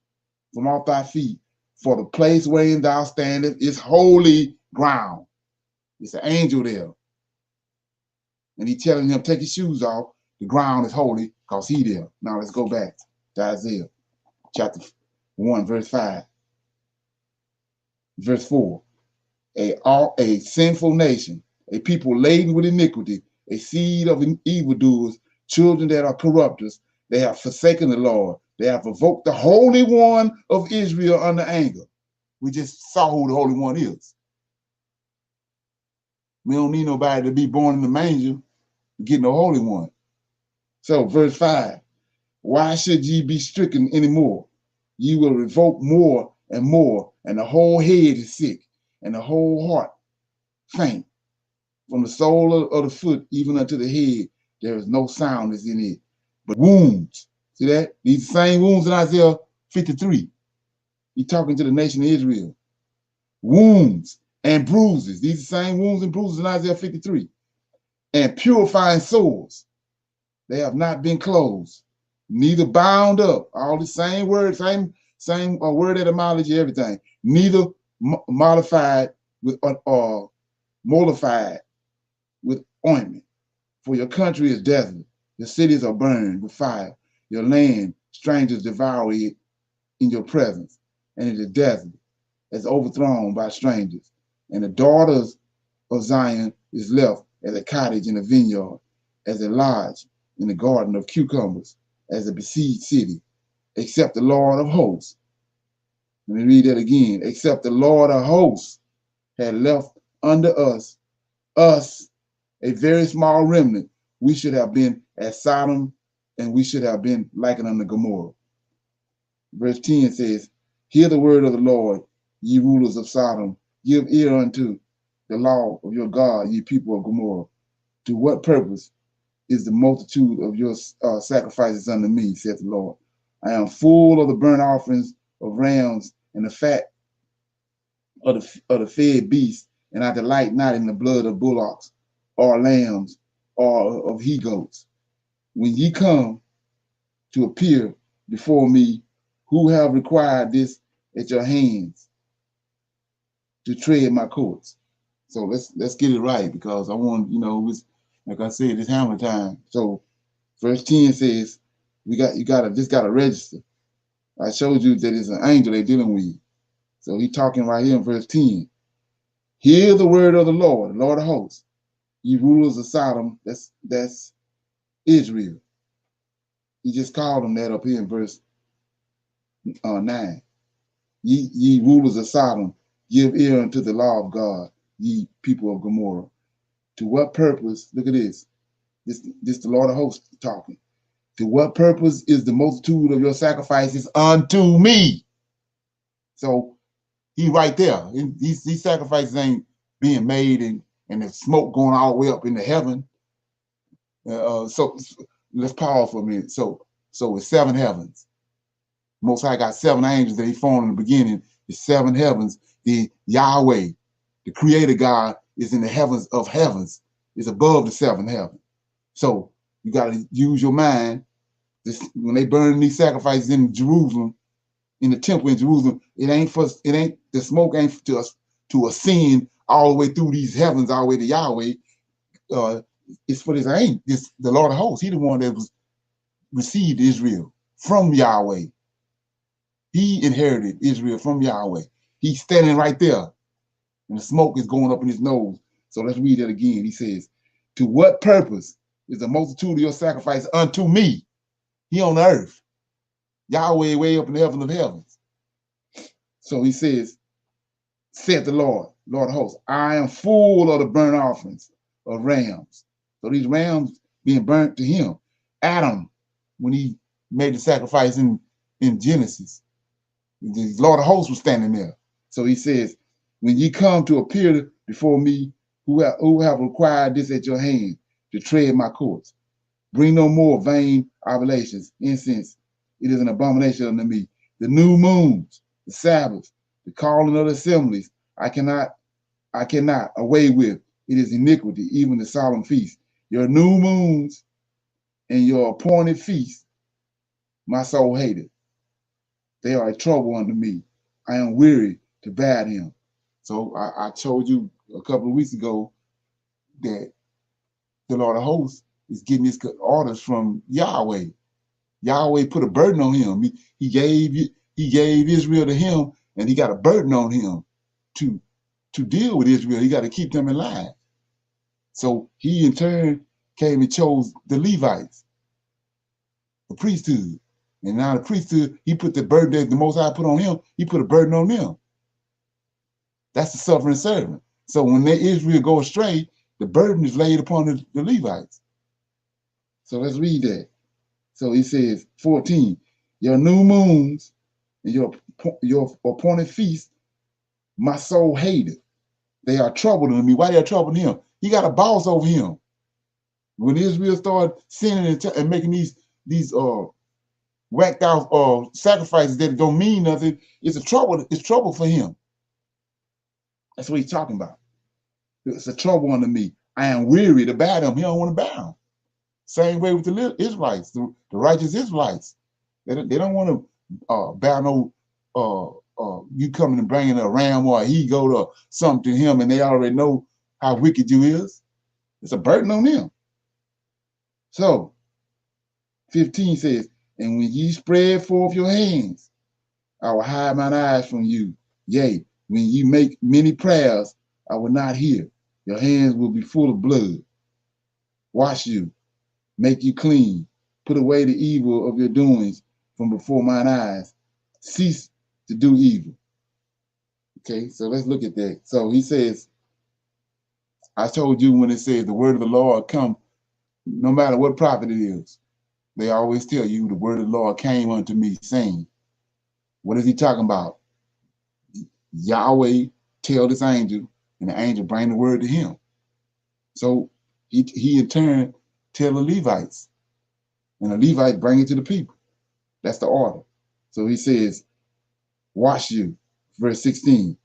from off thy feet, for the place wherein thou standest is holy ground. It's an angel there. And he telling him, take his shoes off. The ground is holy because he there. Now let's go back to Isaiah chapter 1, verse 5. Verse 4. A sinful nation, a people laden with iniquity, a seed of evildoers, children that are corrupters. They have forsaken the Lord. They have provoked the Holy One of Israel under anger. We just saw who the Holy One is. We don't need nobody to be born in the manger to get no Holy One. So verse 5, why should ye be stricken anymore? Ye will revoke more and more, and the whole head is sick, and the whole heart faint. From the sole of the foot even unto the head, there is no soundness in it, but wounds. See that? These same wounds in Isaiah 53. He's talking to the nation of Israel. Wounds and bruises. These are the same wounds and bruises in Isaiah 53. And purifying sores. They have not been closed. neither bound up. All the same word, same word etymology, everything. Neither modified with or mollified with ointment. For your country is desolate, your cities are burned with fire, your land strangers devour it in your presence, and it is desolate, as overthrown by strangers. And the daughters of Zion is left as a cottage in a vineyard, as a lodge in the garden of cucumbers, as a besieged city, except the Lord of hosts. Let me read that again. Except the Lord of hosts had left under us, a very small remnant, we should have been as Sodom, and we should have been likened unto Gomorrah. Verse 10 says, hear the word of the Lord, ye rulers of Sodom, give ear unto the law of your God, ye people of Gomorrah. To what purpose is the multitude of your sacrifices unto me, saith the Lord? I am full of the burnt offerings of rams and the fat of the fed beasts, and I delight not in the blood of bullocks or lambs or of he goats. When ye come to appear before me, who have required this at your hands to tread my courts? So let's get it right, because I want, it's, like I said, it's hammer time. So verse 10 says, you gotta register. I showed you that it's an angel they're dealing with. So he's talking right here in verse 10. Hear the word of the Lord of hosts, ye rulers of Sodom. That's Israel. He just called them that up here in verse 9. Ye rulers of Sodom, give ear unto the law of God, ye people of Gomorrah. To what purpose, look at this. This the Lord of hosts talking. To what purpose is the multitude of your sacrifices unto me? So he right there. These sacrifices ain't being made and the smoke going all the way up into heaven. So let's pause for a minute. So it's 7 heavens. Most High got 7 angels that he formed in the beginning. The 7 heavens. The Yahweh, the creator God, is in the heavens of heavens. Is above the 7th heaven. So you got to use your mind. When they burn these sacrifices in Jerusalem, in the temple in Jerusalem, the smoke ain't to ascend all the way through these heavens, all the way to Yahweh. It's for the Lord of hosts. He the one that received Israel from Yahweh. He inherited Israel from Yahweh. He's standing right there, and the smoke is going up in his nose. So let's read that again. He says, to what purpose is the multitude of your sacrifice unto me? He on the earth. Yahweh way up in the heaven of heavens. So he says, said the Lord of hosts, I am full of the burnt offerings of rams. So these rams being burnt to him. Adam, when he made the sacrifice in Genesis, the Lord of hosts was standing there. So he says, when ye come to appear before me, who have required this at your hand to tread my courts, bring no more vain oblations, incense. It is an abomination unto me. The new moons, the Sabbaths, the calling of the assemblies, I cannot away with. It is iniquity, even the solemn feast. Your new moons and your appointed feasts, my soul hated. They are a trouble unto me. I am weary to bear them. So I told you a couple of weeks ago that the Lord of hosts is getting his orders from Yahweh. Yahweh put a burden on him. He gave Israel to him, and he got a burden on him to deal with Israel. He got to keep them in line. So he in turn came and chose the Levites, the priesthood. And now the priesthood, he put the burden that the Most High put on him, he put a burden on them. That's the suffering servant. So when Israel go astray, the burden is laid upon the Levites. So let's read that. So he says, 14, your new moons and your appointed feasts, my soul hated. They are troubled to me. Why they are troubling him? He got a boss over him. When Israel started sinning and making these whacked out sacrifices that don't mean nothing, it's trouble for him. That's what he's talking about. It's a trouble unto me. I am weary to bear them. He don't want to bear them. Same way with the Israelites, the righteous Israelites. They don't want to bow no you coming and bringing a ram or a he-goat or something to him, and they already know how wicked you is. It's a burden on them. So 15 says, and when ye spread forth your hands, I will hide mine eyes from you. Yea, when ye make many prayers, I will not hear. Your hands will be full of blood. Wash you, make you clean. Put away the evil of your doings from before mine eyes. Cease to do evil. Okay, so let's look at that. So he says, I told you when it says the word of the Lord come, no matter what prophet it is, they always tell you the word of the Lord came unto me saying. What is he talking about? Yahweh tell this angel, and the angel bring the word to him. So he in turn tell the Levites, and the Levites bring it to the people. That's the order. So he says, wash you, verse 16,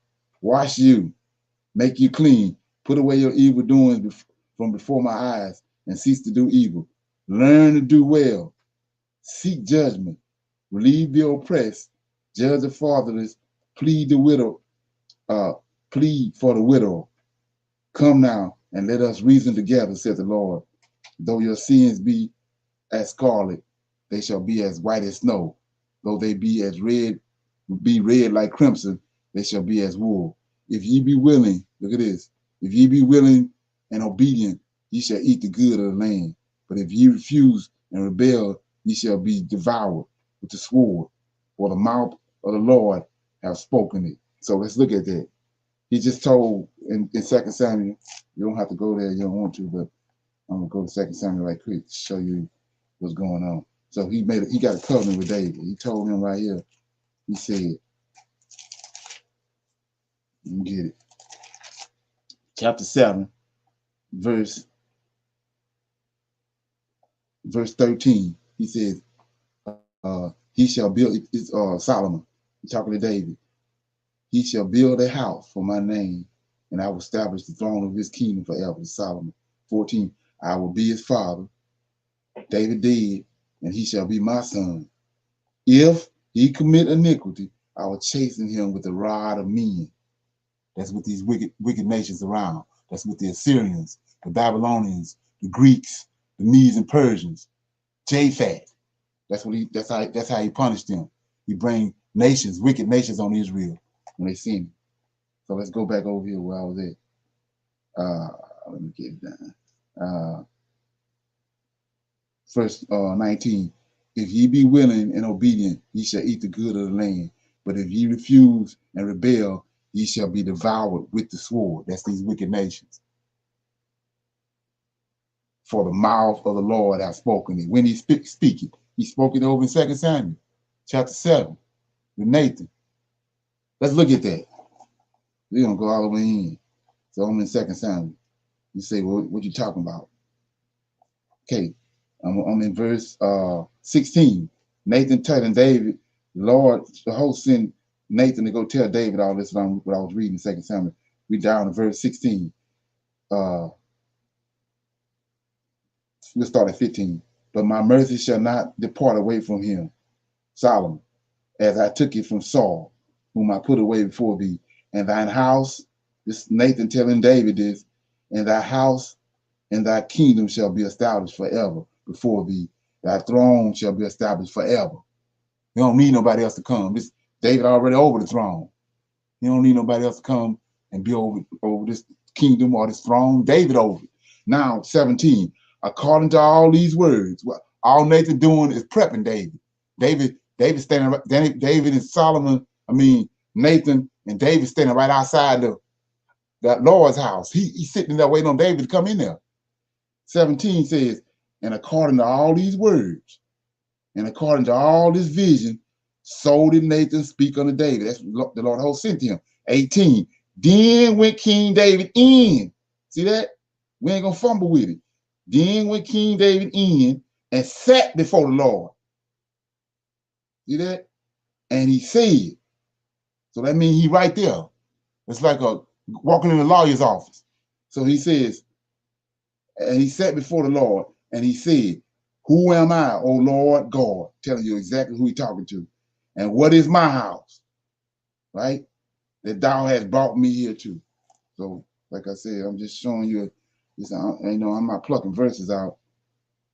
wash you, make you clean, put away your evil doings from before my eyes, and cease to do evil. Learn to do well, seek judgment, relieve the oppressed, judge the fatherless, plead the widow, plead for the widow. Come now and let us reason together, said the Lord. Though your sins be as scarlet, they shall be as white as snow. Though they be red like crimson, they shall be as wool. If ye be willing, look at this. If ye be willing and obedient, ye shall eat the good of the land. But if ye refuse and rebel, ye shall be devoured with the sword. For the mouth of the Lord have spoken it. So let's look at that. He just told in 2 Samuel, you don't have to go there, you don't want to, but I'm gonna go to 2 Samuel right quick to show you what's going on. So he got a covenant with David. He told him right here, he said, let me get it. Chapter 7, verse 13. He says, he shall build, it's Solomon, he's talking to David. He shall build a house for my name, and I will establish the throne of his kingdom forever. Solomon. 14, I will be his father, David dead, and he shall be my son. If he commit iniquity, I will chasten him with the rod of men. That's with these wicked nations around. That's with the Assyrians, the Babylonians, the Greeks, the Medes and Persians, Japhet. That's how he punished them. He bring nations, wicked nations on Israel when they sin. So let's go back over here where I was at. Let me get it down. Verse 19. If ye be willing and obedient, ye shall eat the good of the land. But if ye refuse and rebel, ye shall be devoured with the sword. That's these wicked nations. For the mouth of the Lord hath spoken it. When he speaking, he spoke it over in 2 Samuel, chapter 7, with Nathan. Let's look at that. We're going to go all the way in. So I'm in 2 Samuel. You say, well, what you talking about? Okay, I'm in verse 16. Nathan telling David, Lord, the host sent Nathan to go tell David all this what I was reading in 2 Samuel. We down to verse 16. We'll start at 15. But my mercy shall not depart away from him, Solomon, as I took it from Saul, whom I put away before thee. And thine house, this Nathan telling David this, and thy house and thy kingdom shall be established forever before thee. Thy throne shall be established forever. You don't need nobody else to come. This David already over the throne. You don't need nobody else to come and be over this kingdom or this throne. David over it. Now, 17. According to all these words, what all Nathan doing is prepping David. David standing right, David and Solomon, Nathan and David standing right outside that Lord's house. He's sitting there waiting on David to come in there. 17 says, and according to all these words, and according to all this vision, so did Nathan speak unto David. That's the Lord host sent him. 18. Then went King David in. See that? We ain't gonna fumble with it. Then went King David in and sat before the Lord. See that? And he said, so that means he right there. It's like walking in the lawyer's office. So he says, and he sat before the Lord, And he said, who am I, O Lord God? Telling you exactly who he's talking to. And what is my house? Right? That thou hast brought me here to. So, like I said, I'm just showing you this. I'm not plucking verses out,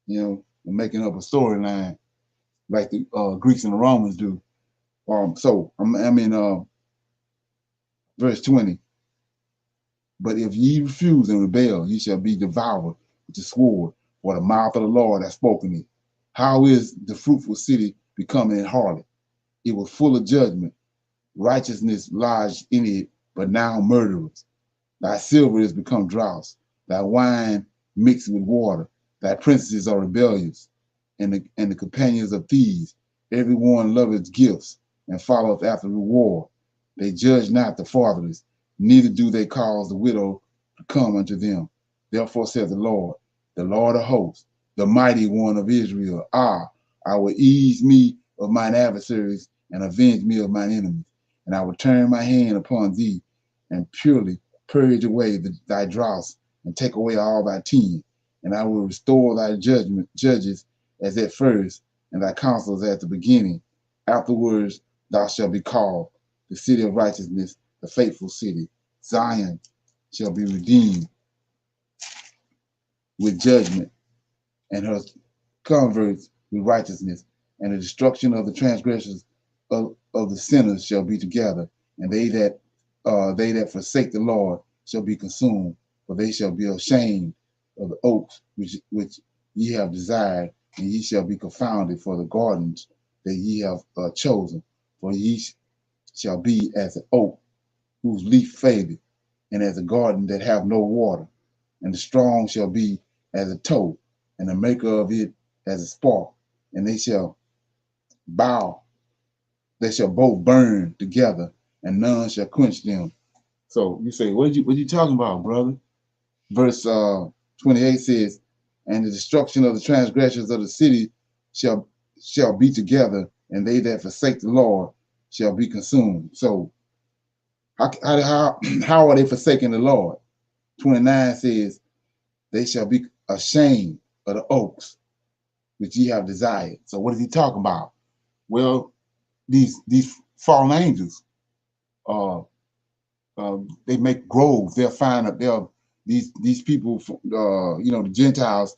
and making up a storyline like the Greeks and the Romans do. So I'm in verse 20. But if ye refuse and rebel, ye shall be devoured with the sword, for the mouth of the Lord hath spoken it. How is the fruitful city becoming a harlot? It was full of judgment. Righteousness lodged in it, but now murderers. Thy silver is become dross, thy wine mixed with water. Thy princes are rebellious, and the companions of thieves. Every one loveth gifts, and followeth after reward. They judge not the fatherless, neither do they cause the widow to come unto them. Therefore saith the Lord of hosts, the mighty one of Israel, I will ease me of mine adversaries, and avenge me of mine enemies. And I will turn my hand upon thee, and purely purge away thy dross, and take away all thy tin. And I will restore thy judges as at first, and thy counselors at the beginning. Afterwards thou shalt be called the city of righteousness, the faithful city. Zion shall be redeemed with judgment, and her converts with righteousness. And the destruction of the transgressors of the sinners shall be together. And they that forsake the Lord shall be consumed, for they shall be ashamed of the oaks which ye have desired, and ye shall be confounded for the gardens that ye have chosen. For ye shall be as an oak whose leaf fadeth, and as a garden that have no water. And the strong shall be as a tow, and the maker of it as a spark, and they shall both burn together, and none shall quench them. So you say, what you talking about, brother? Verse 28 says, and the destruction of the transgressions of the city shall be together, and they that forsake the Lord shall be consumed. So how are they forsaking the Lord? 29 says, they shall be ashamed of the oaks which ye have desired. So what is he talking about? Well, these fallen angels, they make groves. They'll find that these people, the Gentiles,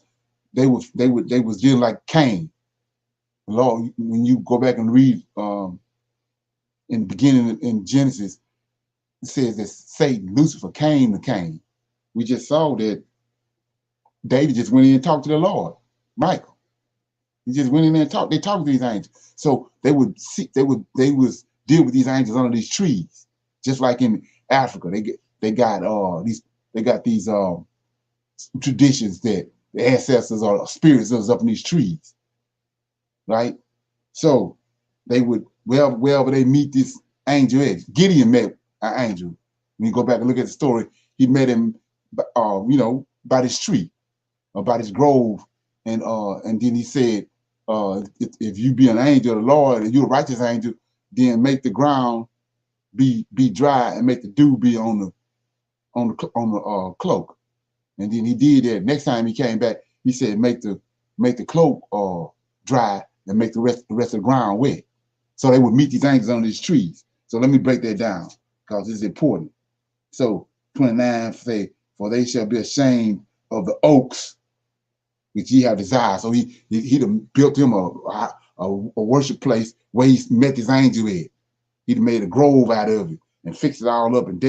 they was dealing like Cain. The Lord, when you go back and read in the beginning in Genesis, it says that Satan, Lucifer, came to Cain. We just saw that David just went in and talked to the Lord, Michael. He just went in there and talked. They talked to these angels. So they would deal with these angels under these trees, just like in Africa. They got these traditions that the ancestors or spirits was up in these trees, right? So they would wherever they meet this angel at. Gideon met an angel. When you go back and look at the story, he met him, by this tree, or by this grove, and then he said, if you be an angel of the Lord and you're a righteous angel, then make the ground be dry and make the dew be on the cloak. And then he did that. Next time he came back, he said, make the cloak dry and make the rest of the ground wet. So they would meet these angels on these trees. So let me break that down because it's important. So 29 say, for they shall be ashamed of the oaks which ye have desired. So he built him a worship place where he met his angel at. He'd made a grove out of it and fixed it all up and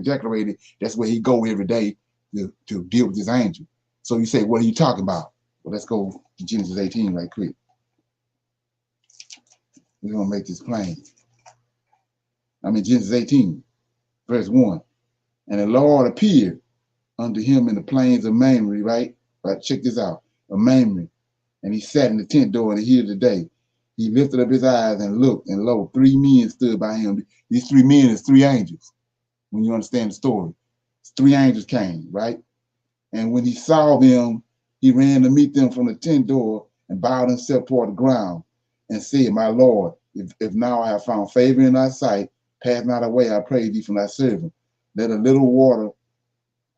decorated it. That's where he go every day to deal with his angel. So you say, what are you talking about? Well, let's go to Genesis 18 right quick. We're going to make this plain. Genesis 18, verse 1. And the Lord appeared unto him in the plains of Mamre, right? Right, check this out. Of Mamre. And he sat in the tent door in the heat of the day. He lifted up his eyes and looked, and lo, 3 men stood by him. These 3 men is 3 angels. When you understand the story, 3 angels came, right? And when he saw them, he ran to meet them from the tent door and bowed himself toward the ground and said, my Lord, if now I have found favor in thy sight, pass not away, I pray thee, from thy servant. Let a little water,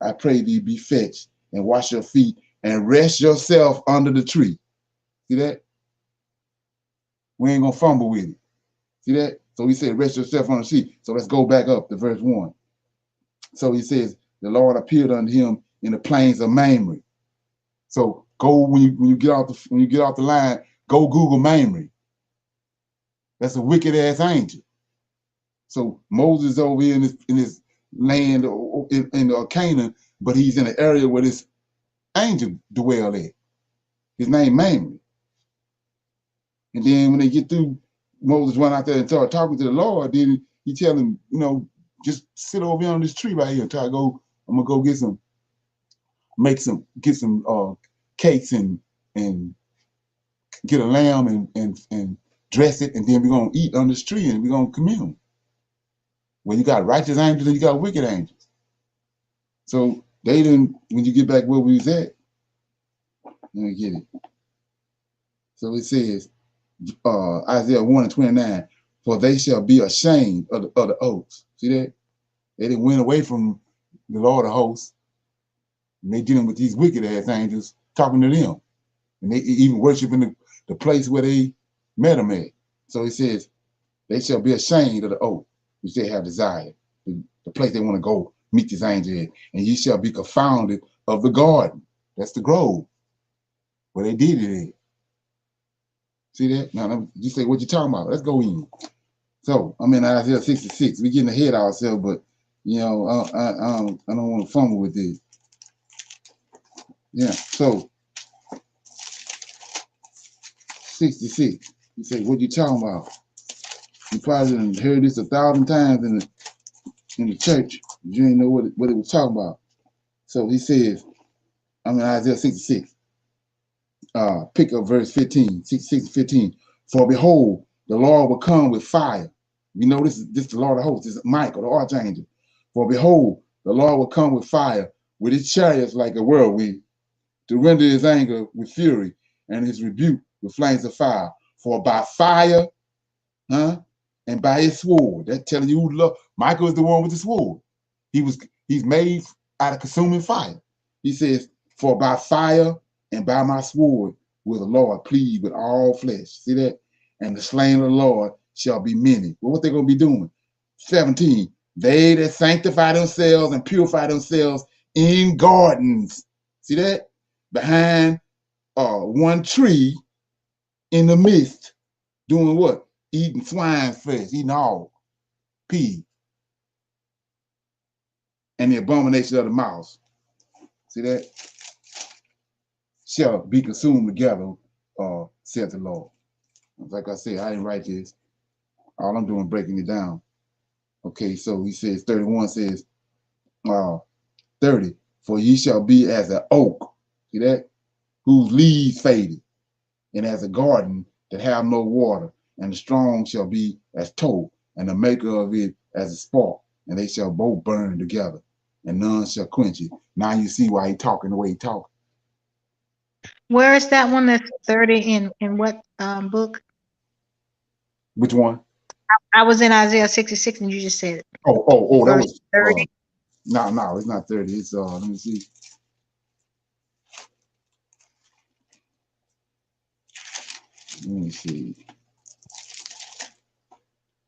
I pray thee, be fetched, and wash your feet, and rest yourself under the tree. See that? We ain't gonna fumble with it. See that? So he said, rest yourself on the tree. So let's go back up to verse 1. So he says, the Lord appeared unto him in the plains of Mamre. So go when you get off the line, go Google Mamre. That's a wicked ass angel. So Moses over here in this land in Canaan, but he's in an area where this angel dwell at. His name Mamre. And then when they get through, Moses went out there and started talking to the Lord. Then he tell him, just sit over here on this tree right here until I'm gonna go get some cakes and get a lamb and dress it, and then we're gonna eat on this tree and we're gonna commune. Well, you got righteous angels and you got wicked angels. So they didn't, when you get back where we was at, let me get it. So it says, Isaiah 1:29, for they shall be ashamed of the oaths. See that? They didn't went away from the Lord of hosts. And they dealing with these wicked ass angels talking to them. And they even worshiping the place where they met them at. So it says, they shall be ashamed of the oath which they have desired. The place they want to go meet this angel at. And ye shall be confounded of the garden. That's the grove where they did it at. See that? Now, you say, what you talking about? Let's go in. So, I'm in Isaiah 66. We're getting ahead of ourselves, but, I don't want to fumble with this. Yeah, so, 66. You say, what you talking about? You probably heard this 1,000 times in the church. You didn't know what it was talking about. So, he says, I'm in Isaiah 66. Pick up verse 15, 66 15. For behold, the Lord will come with fire. You know, this is the Lord of hosts. This is Michael, the archangel. For behold, the Lord will come with fire, with his chariots like a whirlwind, to render his anger with fury, and his rebuke with flames of fire. For by fire, and by his sword. That's telling you who love. Michael is the one with the sword. He's made out of consuming fire. He says, for by fire and by my sword will the Lord plead with all flesh. See that? And the slain of the Lord shall be many. Well, what they're going to be doing? 17. They that sanctify themselves and purify themselves in gardens. See that? Behind one tree in the midst, doing what? Eating swine's flesh, eating all pig. And the abomination of the mouse. See that? Shall be consumed together, said the Lord. Like I said, I didn't write this. All I'm doing is breaking it down. Okay, so he says, 31 says, 30, for ye shall be as an oak, see that? Whose leaves faded, and as a garden that have no water, and the strong shall be as tow, and the maker of it as a spark, and they shall both burn together, and none shall quench it. Now you see why he talking the way he talking. Where is that one that's 30 in what book? Which one? I was in Isaiah 66 and you just said it. Oh, that was 30. No, it's not 30. It's let me see. Let me see.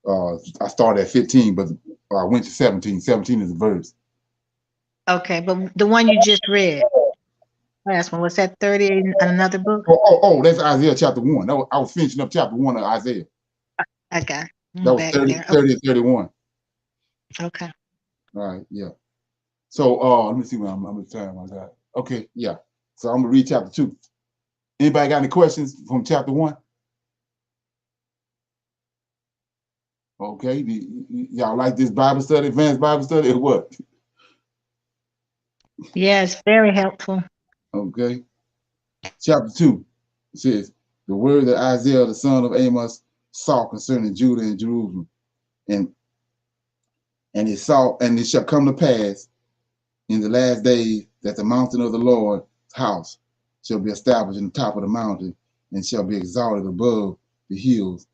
I started at 15, but I went to 17. 17 is the verse. Okay, but the one you just read, last one, was that 30 in another book? Oh, that's Isaiah chapter 1. I was finishing up chapter 1 of Isaiah. Okay. That was 30 and 31. Okay. All right, yeah. So let me see what I'm gonna time I got. Okay, yeah. So I'm gonna read chapter 2. Anybody got any questions from chapter 1? Okay, y'all like this Bible study, advanced Bible study, or what? Yes, very helpful. Okay. Chapter 2 says, the word that Isaiah, the son of Amos, saw concerning Judah and Jerusalem. And it shall come to pass in the last days that the mountain of the Lord's house shall be established in the top of the mountain, and shall be exalted above the hills,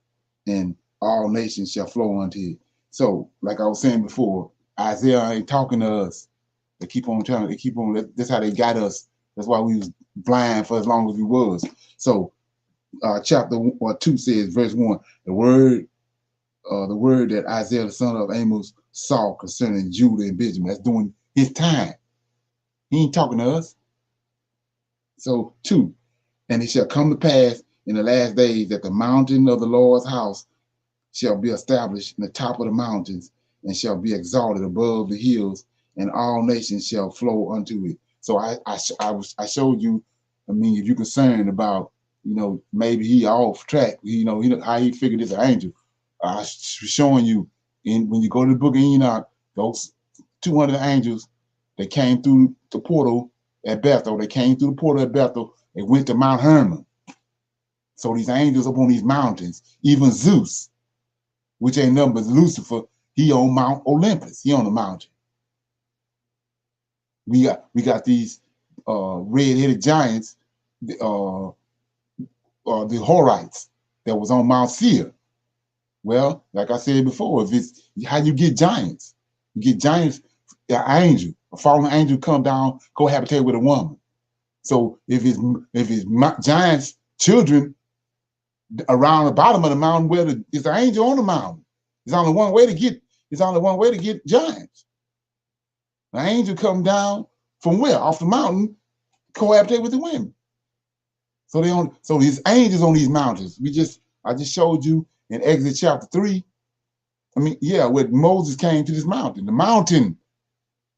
and all nations shall flow unto it. So, like I was saying before, Isaiah ain't talking to us. That's how they got us That's why we was blind for as long as we was. So chapter 2 says, verse 1, the word that Isaiah the son of Amos saw concerning Judah and Benjamin. That's during his time. He ain't talking to us. So 2, and it shall come to pass in the last days that the mountain of the Lord's house shall be established in the top of the mountains and shall be exalted above the hills, and all nations shall flow unto it. So I showed you, I mean, if you're concerned about, maybe he off track, how he figured this an angel. I was showing you when you go to the book of Enoch, those 200 angels, they came through the portal at Bethel. They came through the portal at Bethel and went to Mount Hermon. So these angels up on these mountains, even Zeus, which ain't nothing but Lucifer, he on Mount Olympus. He on the mountain. We got these red-headed giants, the Horites, that was on Mount Seir. Well, like I said before, if it's how you get giants, an angel, a fallen angel come down, cohabitate with a woman. So if it's giants, children around the bottom of the mountain, where it's an angel on the mountain. There's only one way to get giants. The angel come down from where? Off the mountain, cohabitate with the women. So these angels on these mountains. I just showed you in Exodus chapter 3. I mean, yeah, where Moses came to this mountain, the mountain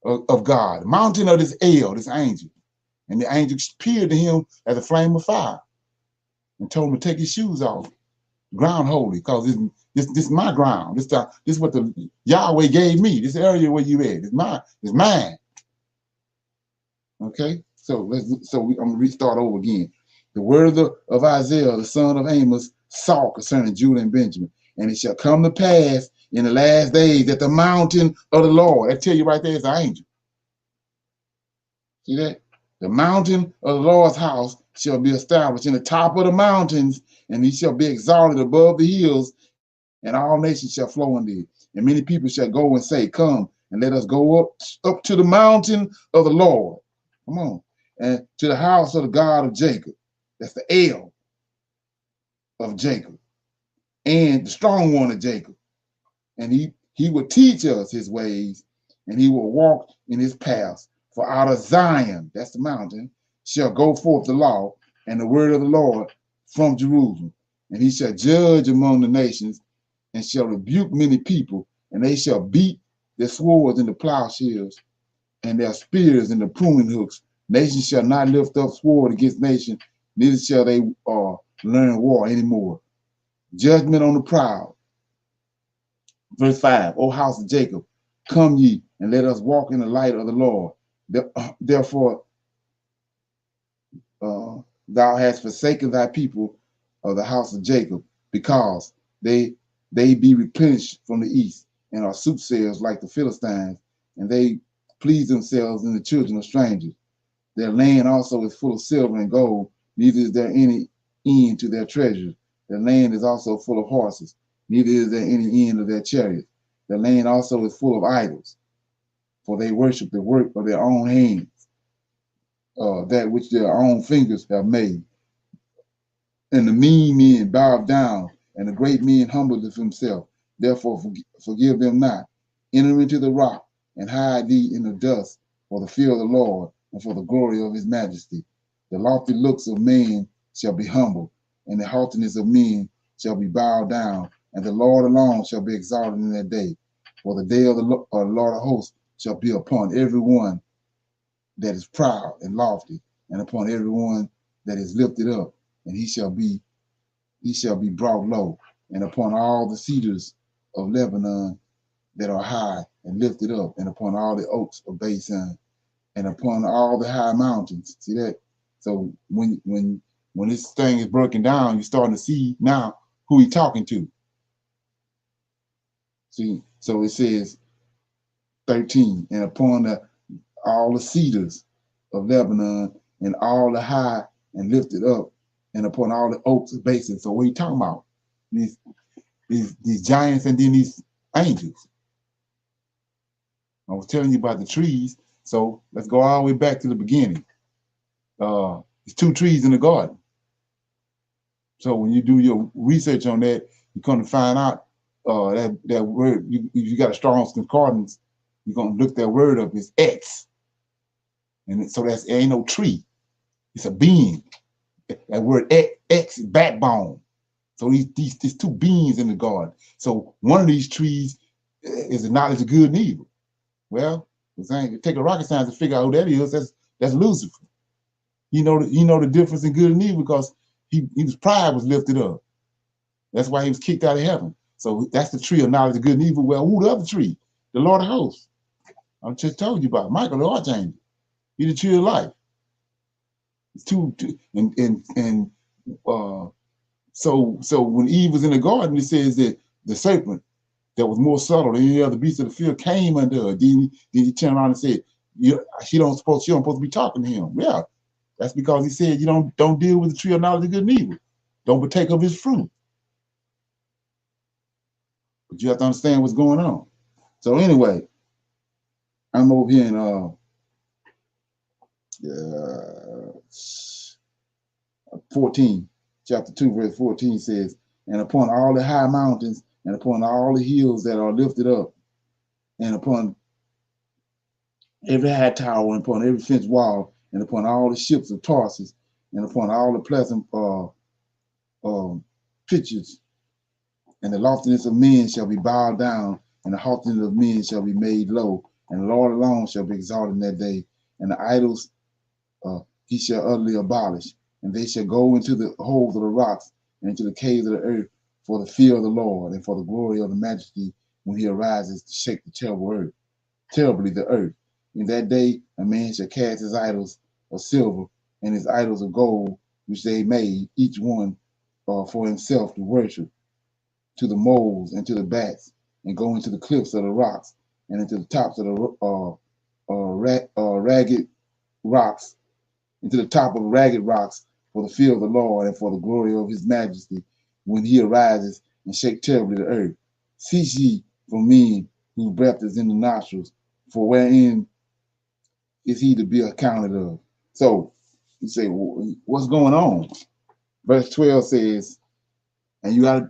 of God, the mountain of this this angel. And the angel appeared to him as a flame of fire and told him to take his shoes off. Ground holy, because this is my ground. This is what the Yahweh gave me. This area where you at, it's mine. Okay, so I'm gonna restart over again. The word of Isaiah, the son of Amos, saw concerning Judah and Benjamin, and it shall come to pass in the last days that the mountain of the Lord, I tell you right there, is an angel. See that? The mountain of the Lord's house shall be established in the top of the mountains, and he shall be exalted above the hills, and all nations shall flow unto it. And many people shall go and say, come, and let us go up to the mountain of the Lord. Come on. And to the house of the God of Jacob. That's the El of Jacob. And the strong one of Jacob. And he will teach us his ways, and he will walk in his paths. For out of Zion, that's the mountain, shall go forth the law and the word of the Lord from Jerusalem. And he shall judge among the nations, and shall rebuke many people, and they shall beat their swords into plowshares, and their spears into pruning hooks. Nation shall not lift up sword against nation, neither shall they learn war anymore. Judgment on the proud. Verse 5, O house of Jacob, come ye, and let us walk in the light of the Lord. Therefore, thou hast forsaken thy people of the house of Jacob, because they be replenished from the east, and are soothsayers like the Philistines, and they please themselves in the children of strangers. Their land also is full of silver and gold, neither is there any end to their treasures. Their land is also full of horses, neither is there any end of their chariots. Their land also is full of idols, for they worship the work of their own hands, that which their own fingers have made. And the mean men bow down, and the great men humble himself. Therefore forgive them not. Enter into the rock, and hide thee in the dust, for the fear of the Lord, and for the glory of his majesty. The lofty looks of men shall be humbled, and the haughtiness of men shall be bowed down, and the Lord alone shall be exalted in that day. For the day of the Lord of hosts shall be upon every one that is proud and lofty, and upon every one that is lifted up, and he shall be brought low, and upon all the cedars of Lebanon that are high and lifted up, and upon all the oaks of Bashan, and upon all the high mountains. See that? So when this thing is broken down, you're starting to see now who he's talking to. See, so it says 13, and upon all the cedars of Lebanon, and all the high and lifted up, and upon all the oaks of Bashan. So what are you talking about? These giants and then these angels. I was telling you about the trees, so let's go all the way back to the beginning. It's two trees in the garden. So when you do your research on that, you come to find out that word, you got a strong concordance, you're going to look that word up, it's X. And so it ain't no tree. It's a being. That word X, backbone. So these two beings in the garden. So one of these trees is the knowledge of good and evil. Well, it take a rocket science to figure out who that is. That's Lucifer. You know the difference in good and evil because his pride was lifted up. That's why he was kicked out of heaven. So that's the tree of knowledge of good and evil. Well, who the other tree? The Lord of hosts. I just told you about Michael the Archangel. He's the tree of life. It's two and so when Eve was in the garden, it says that the serpent that was more subtle than any other beast of the field came under her. Then he turned around and said, she don't supposed to be talking to him. Yeah, that's because he said you don't deal with the tree of knowledge of good and evil. Don't partake of his fruit. But you have to understand what's going on. So anyway, I'm over here in 14, chapter 2, verse 14 says, and upon all the high mountains and upon all the hills that are lifted up, and upon every high tower, and upon every fenced wall, and upon all the ships of Tarsus, and upon all the pleasant pictures, and the loftiness of men shall be bowed down, and the haughtiness of men shall be made low, and the Lord alone shall be exalted in that day, and the idols he shall utterly abolish, and they shall go into the holes of the rocks, and into the caves of the earth, for the fear of the Lord, and for the glory of the majesty, when he arises to shake the terribly the earth. In that day a man shall cast his idols of silver and his idols of gold, which they made, each one for himself to worship, to the moles and to the bats, and go into the cliffs of the rocks, and into the tops of the ragged rocks, into the top of ragged rocks, for the fear of the Lord and for the glory of his majesty, when he arises and shake terribly the earth. Cease ye from men whose breath is in the nostrils, for wherein is he to be accounted of? So you say, well, what's going on? Verse 12 says, and you got to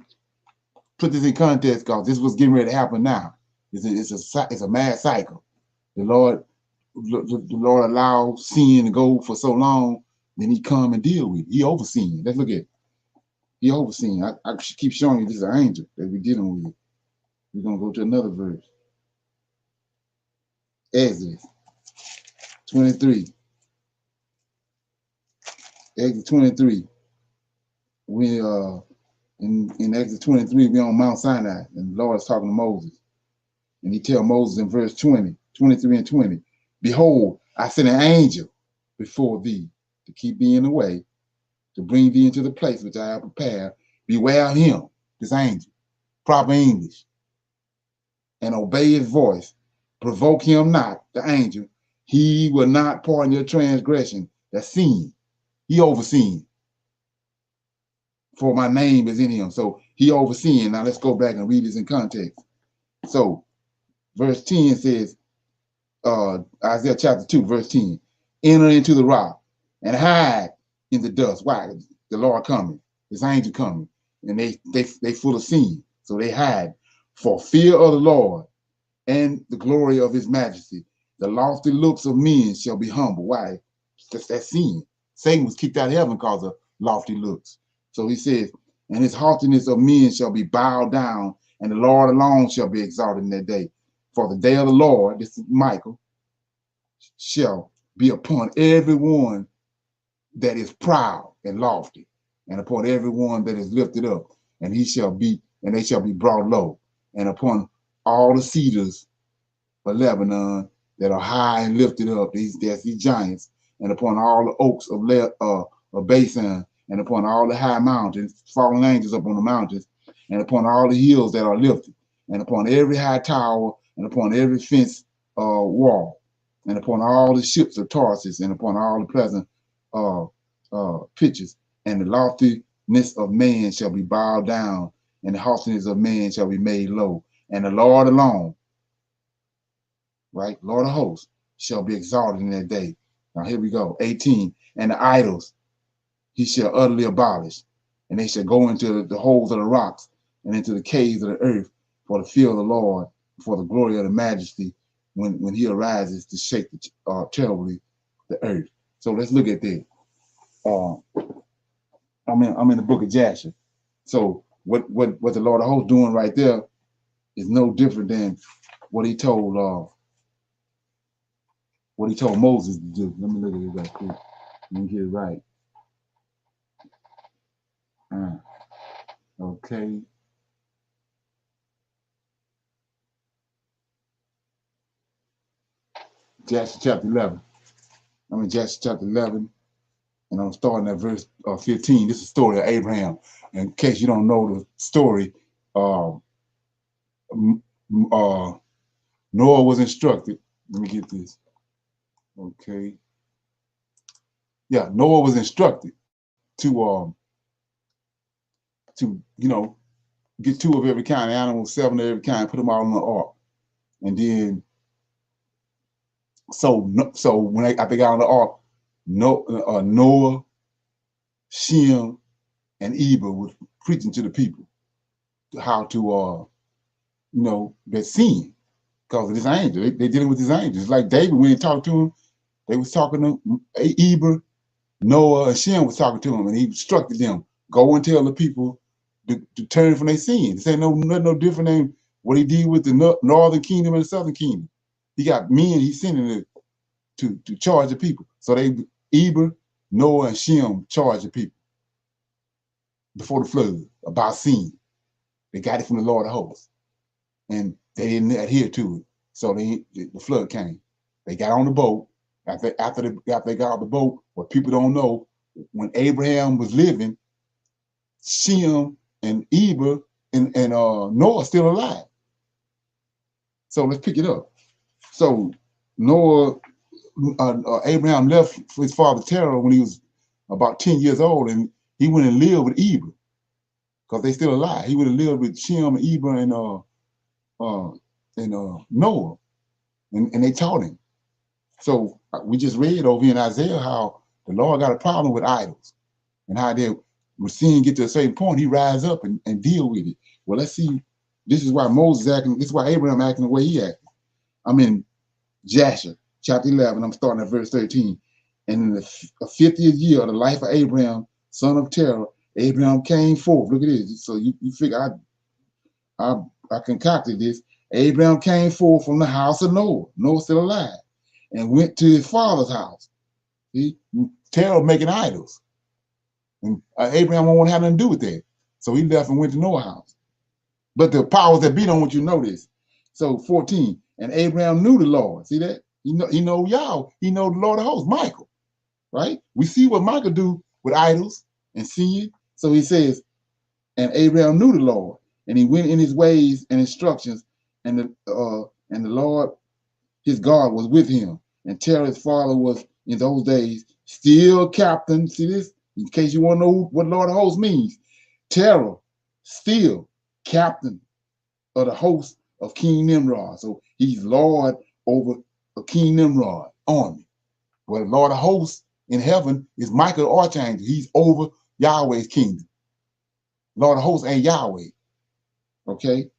put this in context because this was getting ready to happen now. It's a mad cycle. The Lord allowed sin to go for so long, then he come and deal with it. He overseen. Let's look at it. He overseen. I keep showing you this is an angel that we're dealing with. We're going to go to another verse. Exodus 23. Exodus 23. We in Exodus 23, we're on Mount Sinai, and the Lord is talking to Moses. And he tells Moses in verse 20, 23 and 20, behold, I sent an angel before thee to keep thee in the way, to bring thee into the place which I have prepared. Beware of him, this angel, proper English, and obey his voice. Provoke him not, the angel. He will not pardon your transgression, that's sin. He overseen. For my name is in him. So he overseeing. Now let's go back and read this in context. So verse 10 says, Isaiah chapter 2, verse 10, enter into the rock and hide in the dust. Why? The Lord coming, his angel coming, and they full of sin. So they hide for fear of the Lord and the glory of his majesty. The lofty looks of men shall be humble. Why? That's sin. Satan was kicked out of heaven because of lofty looks. So he says, and his haughtiness of men shall be bowed down, and the Lord alone shall be exalted in that day. For the day of the Lord, this is Michael, shall be upon everyone that is proud and lofty, and upon everyone that is lifted up, and they shall be brought low, and upon all the cedars of Lebanon that are high and lifted up, these giants, and upon all the oaks of Basan, and upon all the high mountains, fallen angels up on the mountains, and upon all the hills that are lifted, and upon every high tower, and upon every fence wall, and upon all the ships of Tarsus, and upon all the pleasant pitches, and the loftiness of man shall be bowed down, and the haughtiness of man shall be made low, and the Lord alone, right, Lord of hosts, shall be exalted in that day. Now here we go. 18. And the idols he shall utterly abolish, and they shall go into the holes of the rocks and into the caves of the earth for the fear of the Lord, for the glory of the majesty when he arises to shake terribly the earth. So let's look at that. I'm in the book of Jasher. So what the Lord of hosts doing right there is no different than what he told Moses to do. Let me look at it right quick. Let me get it right. Okay. Jasher chapter 11. I'm in Jasher chapter 11, and I'm starting at verse 15. This is the story of Abraham. In case you don't know the story, Noah was instructed. Let me get this. Okay. Yeah, Noah was instructed to get 2 of every kind of animal, 7 of every kind, put them all in the ark, and then so when after they got on the ark, Noah, Shem, and Eber was preaching to the people how to their sin because of this angel. They dealing with these angels. Like David, when he talked to him, they was talking to Eber, Noah, and Shem was talking to him, and he instructed them, go and tell the people to turn from their sin. This ain't no different than what he did with the northern kingdom and the southern kingdom. He got men he's sending to charge the people. So Eber, Noah, and Shem charged the people before the flood about sin. They got it from the Lord of hosts, and they didn't adhere to it. So the flood came. They got on the boat. After they got on the boat, what people don't know, when Abraham was living, Shem and Eber and Noah still alive. So let's pick it up. So Abraham left for his father Terah when he was about 10 years old, and he went and lived with Eber because they still alive. He would have lived with Shem, Eber, and Noah, and they taught him. So we just read over here in Isaiah how the Lord got a problem with idols and how they when sin get to a certain point, he rise up and deal with it. Well, let's see. This is why Moses acting. This is why Abraham acting the way he acted. I'm in Jasher chapter 11. I'm starting at verse 13. And in the 50th year of the life of Abraham, son of Terah, Abraham came forth. Look at this. So you figure I concocted this. Abraham came forth from the house of Noah. Noah still alive, and went to his father's house. See, Terah making idols. And Abraham won't want to have nothing to do with that. So he left and went to Noah's house. But the powers that be don't want you to know this. So 14, and Abraham knew the Lord. See that? He know y'all. He know the Lord of hosts, Michael. Right? We see what Michael do with idols and sin. So he says, and Abraham knew the Lord, and he went in his ways and instructions, and the Lord, his God, was with him. And Terah's father was in those days still captain. See this? In case you want to know what Lord of hosts means, Terah still captain of the host of King Nimrod. So he's Lord over King Nimrod army. Well, Lord of hosts in heaven is Michael the archangel. He's over Yahweh's kingdom. Lord of hosts ain't Yahweh. Okay.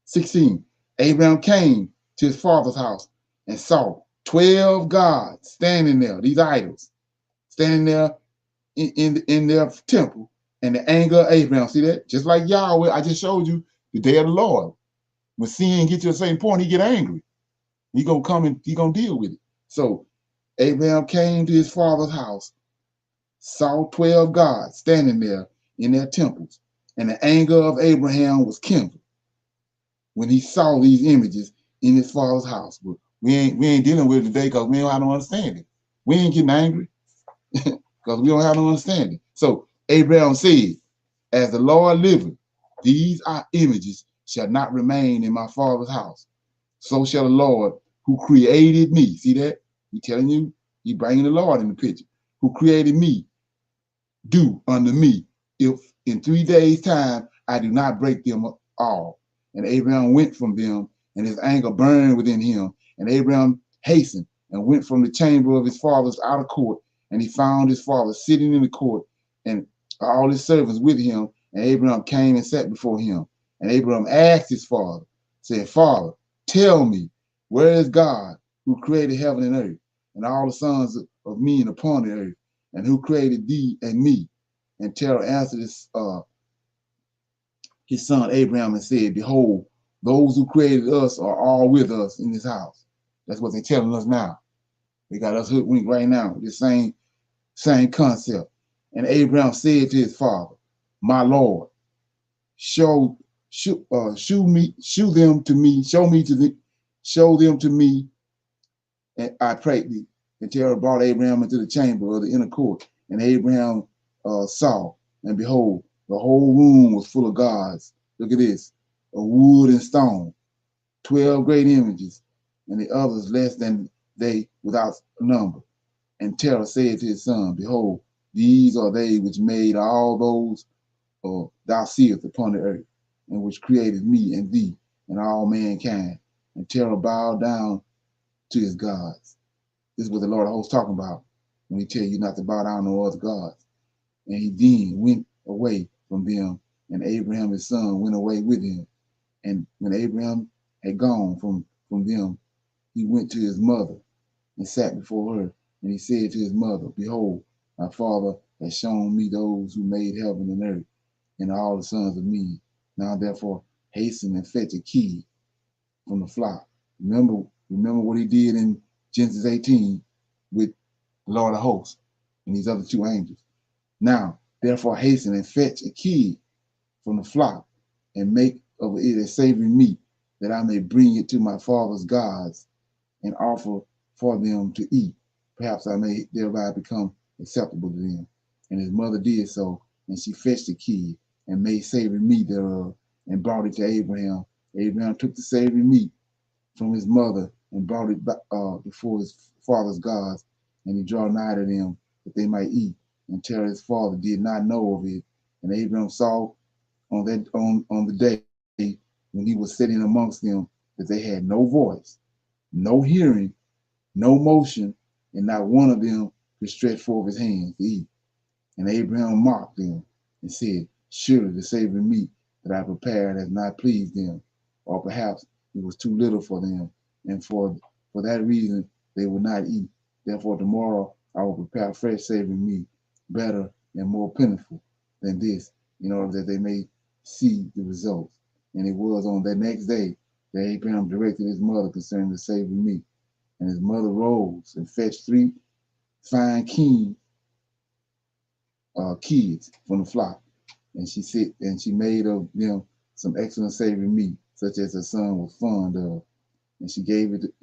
16. Abraham came to his father's house and saw 12 gods standing there, these idols, standing there in their temple, and the anger of Abraham. See that? Just like Yahweh, I just showed you the day of the Lord. When sin gets to a certain point, he get angry. He gonna come and he gonna deal with it. So Abraham came to his father's house, saw 12 gods standing there in their temples, and the anger of Abraham was kindled when he saw these images in his father's house. But we ain't dealing with it today because we don't have no understanding. We ain't getting angry because we don't have no understanding. So Abraham said, as the Lord liveth, these are images shall not remain in my father's house. So shall the Lord who created me, see that? He telling you, he bringing the Lord in the picture, who created me, do unto me, if in 3 days' time I do not break them all. And Abraham went from them, and his anger burned within him. And Abraham hastened and went from the chamber of his father's outer court, and he found his father sitting in the court, and all his servants with him. And Abraham came and sat before him. And Abraham asked his father, said, Father, tell me, where is God who created heaven and earth, and all the sons of men upon the earth, and who created thee and me? And Terah answered his son Abraham and said, Behold, those who created us are all with us in this house. That's what they're telling us now. They got us hoodwinked right now. This same concept. And Abraham said to his father, My Lord, show them to me, show them to me, and I pray thee. And Terah brought Abraham into the chamber of the inner court, and Abraham saw, and behold, the whole room was full of gods. Look at this, of wood and stone, 12 great images, and the others less than they without number. And Terah said to his son, Behold, these are they which made all those thou seest upon the earth, and which created me and thee and all mankind. And Terah bowed down to his gods. This is what the Lord of hosts talking about when he tell you not to bow down to other gods. And he then went away from them, and Abraham his son went away with him. And when Abraham had gone from them, he went to his mother and sat before her. And he said to his mother, Behold, my father has shown me those who made heaven and earth, and all the sons of men. Now therefore hasten and fetch a kid from the flock. Remember what he did in Genesis 18 with the Lord of hosts and these other two angels. Now therefore hasten and fetch a kid from the flock, and make of it a savory meat, that I may bring it to my father's gods and offer for them to eat. Perhaps I may thereby become acceptable to them. And his mother did so, and she fetched the kid and made savory meat thereof, and brought it to Abraham. Abraham took the savory meat from his mother and brought it before his father's gods, and he drew nigh to them that they might eat. And Terah his father did not know of it. And Abraham saw on the day when he was sitting amongst them that they had no voice, no hearing, no motion, and not one of them could stretch forth his hands to eat. And Abraham mocked them and said, Surely the savory meat that I prepared has not pleased them, or perhaps it was too little for them, and for that reason they will not eat. Therefore tomorrow I will prepare fresh savory meat, better and more plentiful than this, in order that they may see the results. And it was on that next day that Abraham directed his mother concerning the savory meat. And his mother rose and fetched 3 fine kids from the flock, and she made of them some excellent savory meat, such as her son was fond of, and she gave it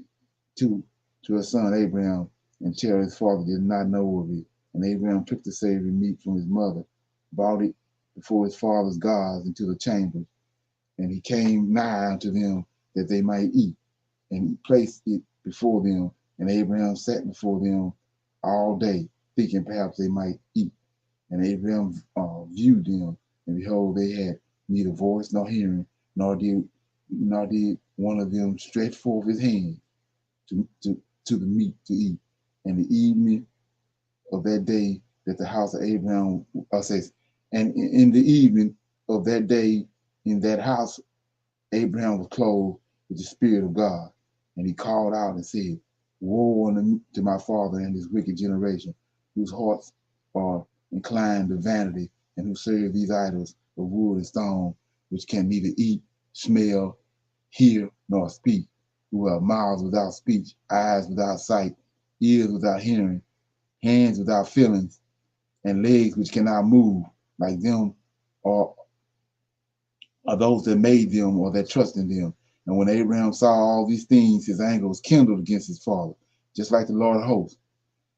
to her son Abraham. And Terah his father did not know of it. And Abraham took the savory meat from his mother, brought it before his father's gods into the chamber, and he came nigh unto them that they might eat, and he placed it before them. And Abraham sat before them all day, thinking perhaps they might eat. And Abraham viewed them, and behold, they had neither voice nor hearing, nor did one of them stretch forth his hand to the meat to eat. And the evening of that day that the house of Abraham says, and in the evening of that day in that house, Abraham was clothed with the Spirit of God, and he called out and said, Woe unto my father and this wicked generation, whose hearts are inclined to vanity, and who serve these idols of wood and stone, which can neither eat, smell, hear, nor speak, who have mouths without speech, eyes without sight, ears without hearing, hands without feelings, and legs which cannot move. Like them are those that made them or that trust in them. And when Abraham saw all these things, his anger was kindled against his father, just like the Lord of hosts.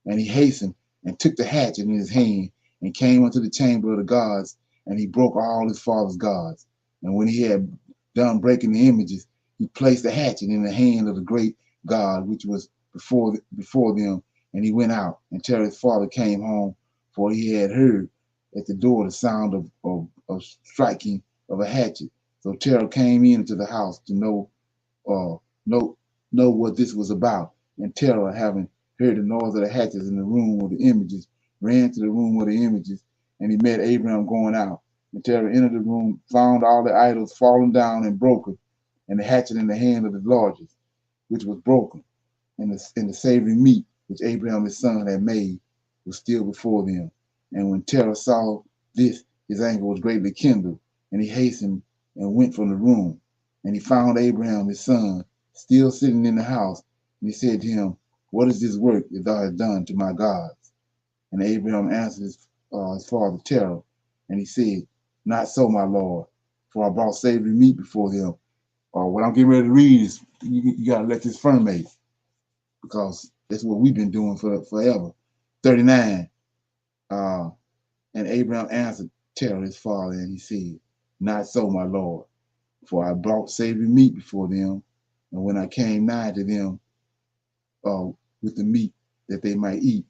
And he hastened and took the hatchet in his hand and came unto the chamber of the gods, and he broke all his father's gods. And when he had done breaking the images, he placed the hatchet in the hand of the great God which was before them, and he went out. And Terah's father came home, for he had heard at the door the sound of striking of a hatchet. So Terah came into the house to know what this was about. and Terah, having heard the noise of the hatchets in the room of the images, ran to the room of the images, and he met Abraham going out. And Terah entered the room, found all the idols fallen down and broken, and the hatchet in the hand of the largest, which was broken, and the savory meat which Abraham his son had made was still before them. And when Terah saw this, his anger was greatly kindled, and he hastened and went from the room. And he found Abraham his son still sitting in the house, and he said to him, "What is this work that thou hast done to my gods?" And Abraham answered his father Terah, and he said, "Not so, my lord, for I brought savory meat before them." What I'm getting ready to read is you got to let this ferment, because that's what we've been doing for forever. 39. And Abraham answered Terah his father, and he said, "Not so, my lord, for I brought savory meat before them, and when I came nigh to them with the meat that they might eat,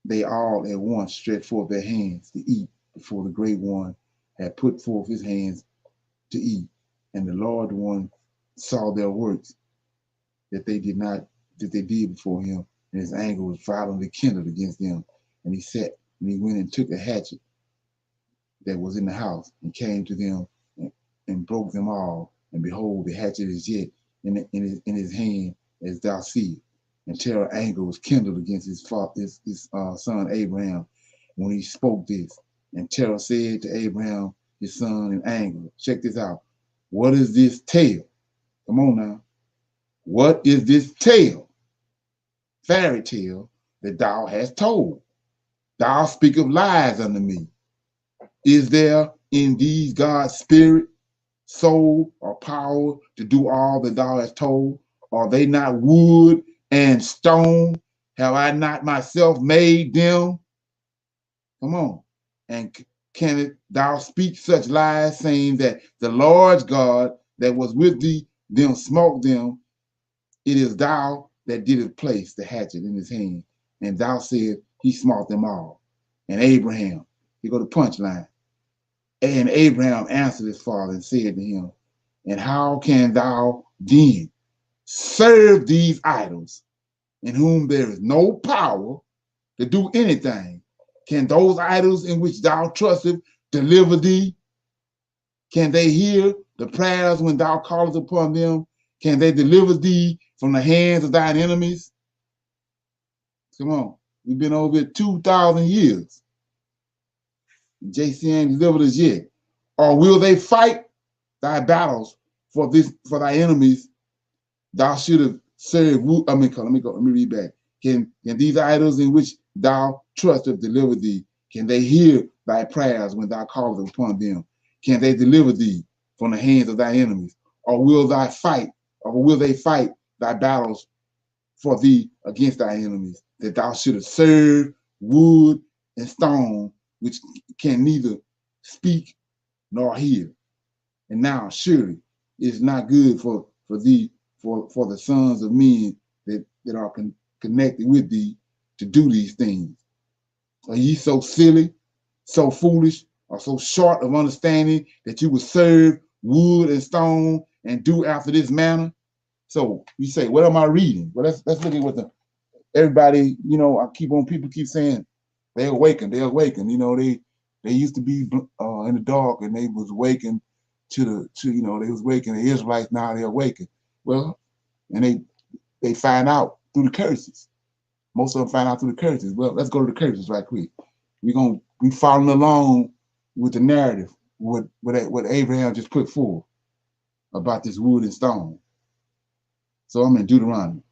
they all at once stretched forth their hands to eat before the great one had put forth his hands to eat. And the Lord one saw their works that they did before him, and his anger was violently kindled against them. And he went and took a hatchet that was in the house, and came to them and broke them all. And behold, the hatchet is yet in his hand, as thou seest. And Terah's anger was kindled against his son Abraham when he spoke this. And Terah said to Abraham, his son, in anger, check this out. What is this tale? Come on now. What is this tale, fairy tale, that thou hast told? Thou speak of lies unto me. Is there in these God's spirit, soul, or power to do all that thou hast told? Are they not wood and stone? Have I not myself made them? Come on. And can thou speak such lies, saying that the Lord's God that was with thee, them smote them? It is thou that didst place the hatchet in his hand, and thou said he smote them all. And Abraham, here go the punchline. And Abraham answered his father and said to him, and how can thou then serve these idols, in whom there is no power to do anything? Can those idols in which thou trustest deliver thee? Can they hear the prayers when thou callest upon them? Can they deliver thee from the hands of thine enemies? Come on. We've been over it 2,000 years. JC ain't delivered us yet. Or will they fight thy battles for thy enemies? Thou should have served. Let me read back. Can these idols in which thou trustest deliver thee? Can they hear thy prayers when thou callest upon them? Can they deliver thee from the hands of thy enemies? Or will they fight thy battles for thee against thy enemies, that thou shouldest serve wood and stone, which can neither speak nor hear? And now surely it is not good for thee, for the sons of men that are connected with thee, to do these things. Are ye so silly, so foolish, or so short of understanding that you would serve wood and stone and do after this manner? So you say, what am I reading? Well, let's look at what everybody, people keep saying they awaken. They used to be in the dark, and they was awakened they was waking the Israelites. Now they're awakened. Well, and they find out through the curses. Most of them find out through the curses. Well, let's go to the curses right quick. We following along with the narrative, what Abraham just put forth about this wood and stone. So I'm in Deuteronomy.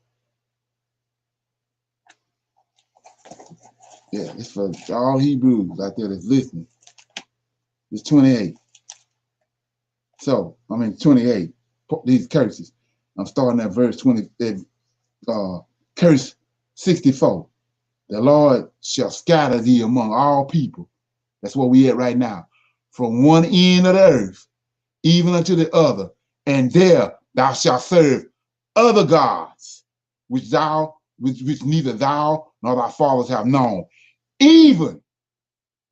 Yeah, it's for all Hebrews out there that's listening. It's 28. So I'm in 28. These curses. I'm starting at verse 20. Curse 64. The Lord shall scatter thee among all people. That's where we at right now. From one end of the earth, even unto the other. And there thou shalt serve other gods, which neither thou nor thy fathers have known, even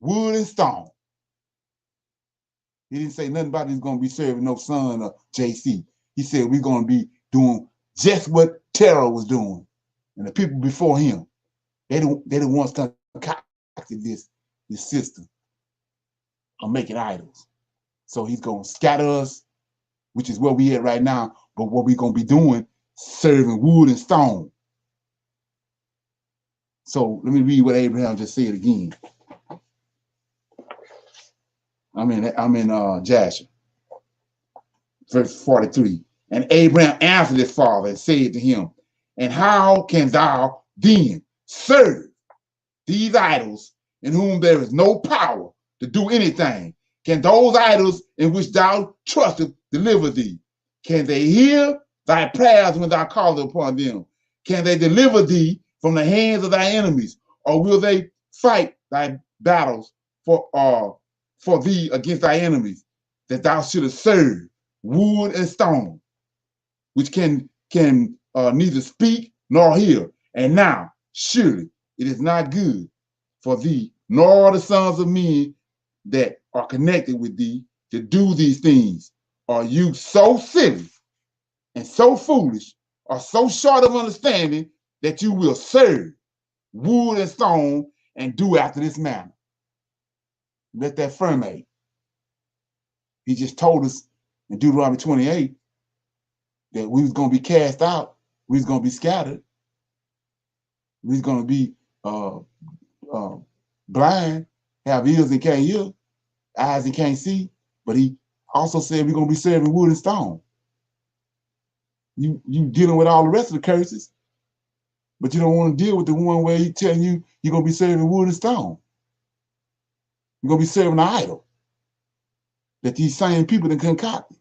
wood and stone. He didn't say nothing about he's going to be serving no son or JC. He said we're going to be doing just what Terah was doing, and the people before him. They the ones concocted this system of making idols. So he's gonna scatter us, which is where we at right now. But what we're gonna be doing, serving wood and stone. So let me read what Abraham just said again. I'm in Jasher, verse 43. And Abraham answered his father and said to him, and how can thou then serve these idols in whom there is no power to do anything? Can those idols in which thou trustest deliver thee? Can they hear thy prayers when thou callest upon them? Can they deliver thee from the hands of thy enemies? Or will they fight thy battles for thee against thy enemies, that thou shouldest serve wood and stone, which can neither speak nor hear? And now, surely it is not good for thee, nor the sons of men that are connected with thee, to do these things. Are you so silly and so foolish, or so short of understanding, that you will serve wood and stone and do after this manner? Let that ferment. He just told us in Deuteronomy 28 that we was going to be cast out, we was going to be scattered, we was going to be blind, have ears and can't hear, eyes and can't see. But he also said we're going to be serving wood and stone. You dealing with all the rest of the curses, but you don't want to deal with the one where he's telling you you're going to be serving wood and stone. You're going to be serving an idol that these same people that concocted.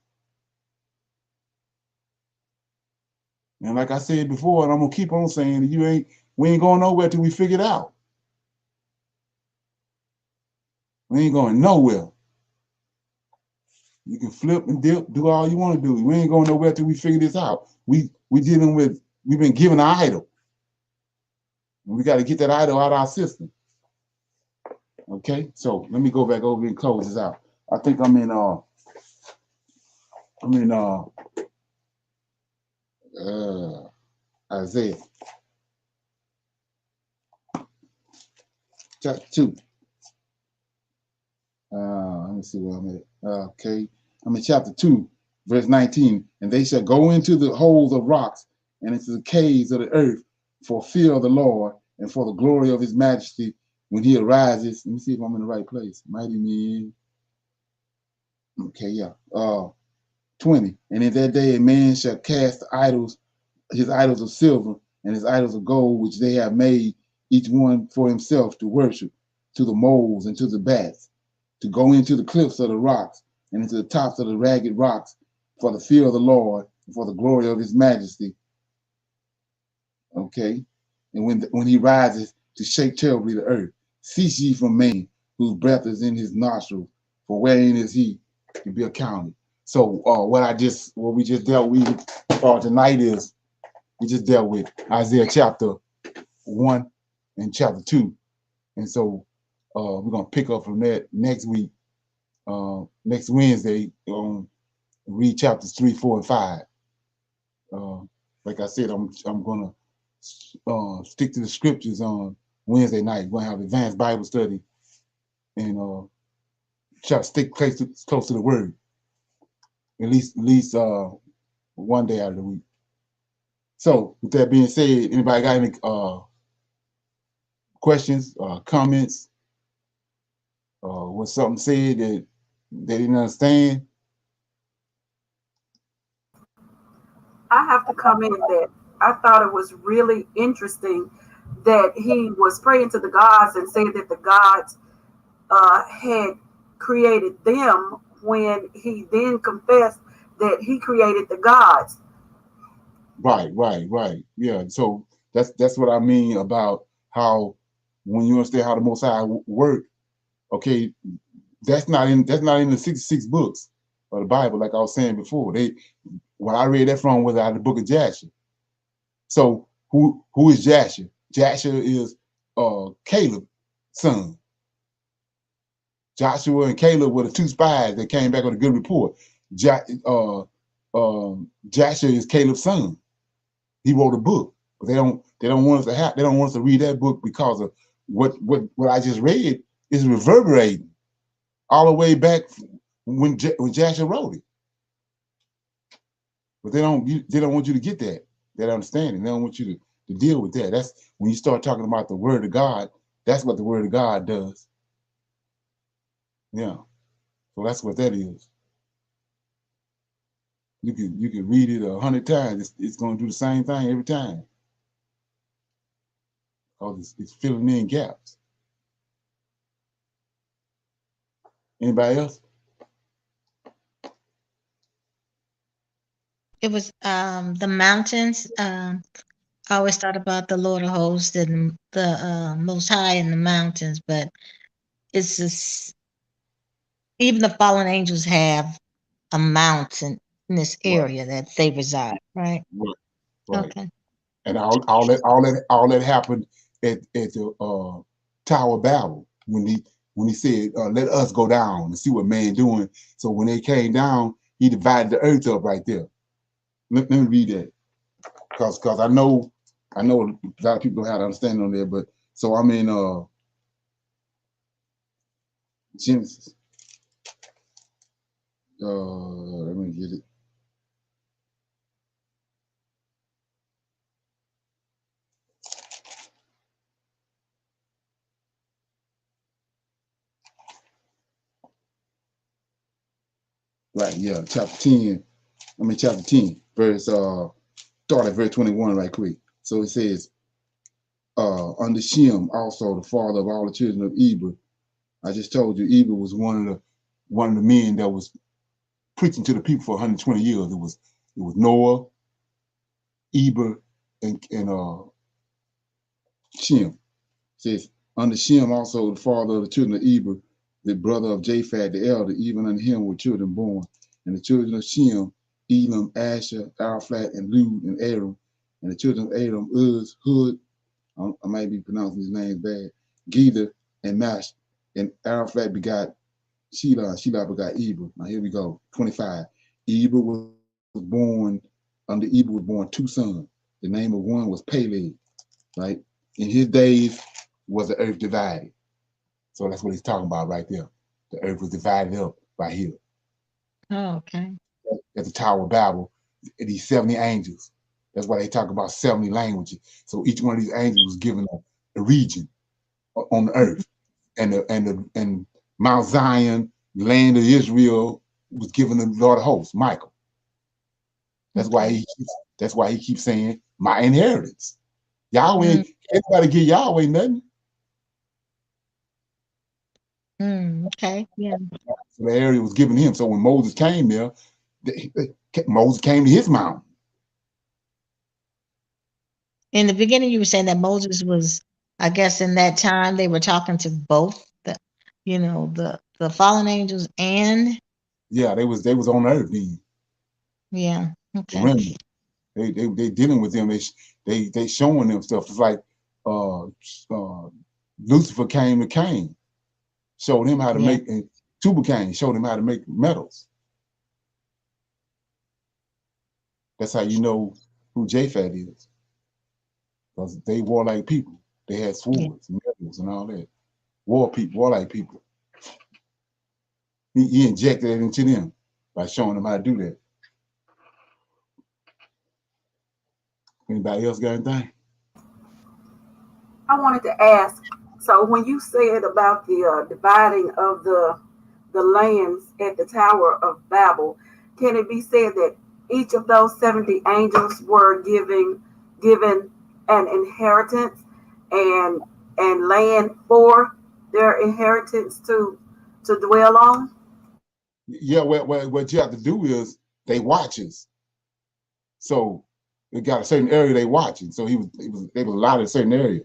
And like I said before, and I'm going to keep on saying, we ain't going nowhere till we figure it out. We ain't going nowhere. You can flip and dip, do all you want to do. We ain't going nowhere till we figure this out. We've been given an idol. And we got to get that idol out of our system. Okay, so let me go back over and close this out. I think I'm in Isaiah chapter 2. Let me see where I'm at. Okay, I'm in chapter 2, verse 19. And they shall go into the holes of rocks and into the caves of the earth for fear of the Lord and for the glory of his majesty when he arises. Let me see if I'm in the right place. Mighty men. Okay, yeah. 20. And in that day a man shall cast his idols of silver and his idols of gold, which they have made, each one for himself to worship, to the moles and to the bats, to go into the cliffs of the rocks and into the tops of the ragged rocks for the fear of the Lord and for the glory of his majesty. Okay. And when he rises to shake terribly the earth, cease ye from man, whose breath is in his nostrils, for wherein is he to be accounted. So what we just dealt with tonight is we just dealt with Isaiah chapter 1 and chapter 2. And so we're going to pick up from that next week, next Wednesday, read chapters 3, 4, and 5. Like I said, I'm going to stick to the scriptures on Wednesday night. We're going to have advanced Bible study and try to stick close to the word. At least one day out of the week. So with that being said, anybody got any questions, comments, was something said that they didn't understand? I have to comment that I thought it was really interesting that he was praying to the gods and saying that the gods had created them when he then confessed that he created the gods. Right. Yeah. So that's what I mean about how when you understand how the Most High work, okay, that's not in the 66 books of the Bible, like I was saying before. What I read that from was out of the book of Jasher. So who is Jasher? Jasher is Caleb's son. Joshua and Caleb were the two spies that came back with a good report. Jasher is Caleb's son. He wrote a book, but they don't want us to have, they don't want us to read that book because of what I just read is reverberating all the way back when Jackson wrote it. But they don't want you to get that understanding. They don't want you to deal with that. That's when you start talking about the word of God. That's what the word of God does. Yeah. So that's what that is. You can read it 100 times. It's going to do the same thing every time. Because it's filling in gaps. Anybody else? It was the mountains. I always thought about the Lord of Hosts and the Most High in the mountains, but it's just even the fallen angels have a mountain in this Right. area that they reside, right? Right. Okay. And all that happened at the Tower of Babel when he said, "Let us go down and see what man doing." So when they came down, he divided the earth up right there. Let me read that because I know a lot of people don't have to understand on there, but so I'm in Genesis. Let me get it. Right, yeah, chapter 10. Chapter 10, verse start at verse 21 right quick. So it says, under Shem, also the father of all the children of Eber. I just told you Eber was one of the men that was preaching to the people for 120 years. It was Noah, Eber, and Shem. It says, under Shem also the father of the children of Eber, the brother of Japhet the elder, even unto him were children born. And the children of Shem, Elam, Asher, Arphaxad, and Lud, and Aram. And the children of Aram, Uz, Hud, I might be pronouncing his name bad, Geder, and Mash. And Arphaxad begot Shelah, Shelah begot Eber. Now here we go, 25. Eber was born, under Eber was born 2 sons. The name of one was Peleg, right? In his days was the earth divided. So that's what he's talking about right there. The earth was divided up right here. Oh, okay. At the Tower of Babel, these 70 angels. That's why they talk about 70 languages. So each one of these angels was given a region on the earth. And Mount Zion, land of Israel, was given the Lord of hosts, Michael. That's Okay. why he keeps saying my inheritance. Yahweh, everybody give Yahweh nothing. Okay. Yeah. So the area was given him. So when Moses came there, Moses came to his mountain. In the beginning, you were saying that Moses was, I guess, in that time they were talking to both the fallen angels and Yeah, they was on earth then. yeah. The Okay. remnant. They dealing with them. They showing them stuff. It's like Lucifer came to Cain, showed him how to Yeah. make, and Tubal Cain showed him how to make metals. That's how you know who Japhet is, because they warlike people. They had Yeah. swords and metals and all that. Warlike people. He injected it into them by showing them how to do that. Anybody else got anything? I wanted to ask. So when you said about the dividing of the lands at the Tower of Babel, can it be said that each of those 70 angels were given an inheritance and land for their inheritance to dwell on? Yeah, what you have to do is they watches. So they got a certain area they watching. So they was allowed in a certain area.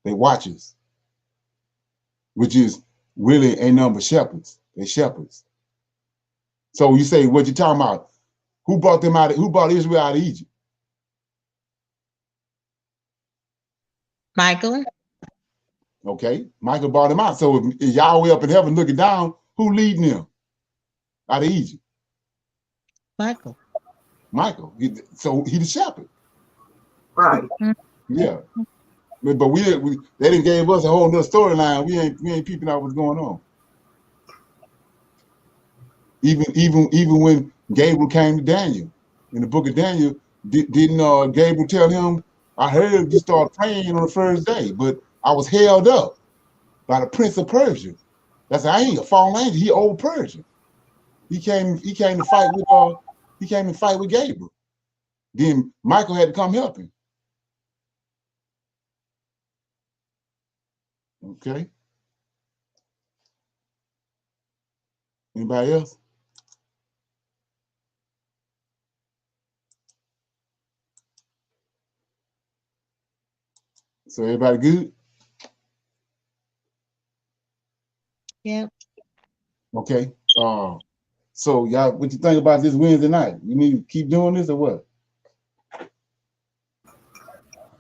They watches, which is really ain't nothing but shepherds. They shepherds. So you say what you talking about? Who brought them out? Who brought Israel out of Egypt? Michael. Okay, Michael brought them out. So if Yahweh up in heaven looking down, who leading them out of Egypt? Michael. Michael. So he the shepherd. Right. Yeah. But they didn't gave us a whole nother storyline. We ain't peeping out what's going on. Even when Gabriel came to Daniel in the book of Daniel, didn't Gabriel tell him, I heard you start praying on the first day, but I was held up by the prince of Persia. That's I ain't a fallen angel. He old Persia. He came to fight with Gabriel. Then Michael had to come help him. Okay. Anybody else? So everybody good? Yeah. Okay. So y'all, what you think about this Wednesday night? You need to keep doing this or what?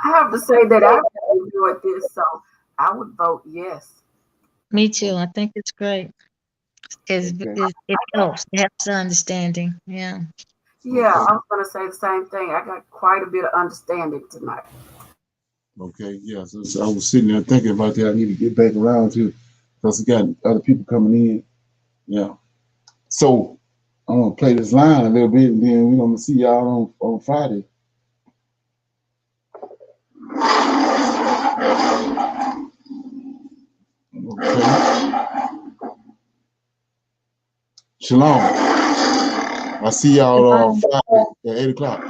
I have to say that I really enjoyed this, so I would vote yes. Me too. I think it's great. It helps. It helps the understanding. Yeah. Yeah, Okay. I was going to say the same thing. I got quite a bit of understanding tonight. Okay. Yeah. So I was sitting there thinking about that. I need to get back around to because we got other people coming in. Yeah. So I'm gonna play this line a little bit, and then we're gonna see y'all on Friday. Okay. Shalom. I see y'all Friday at 8 o'clock.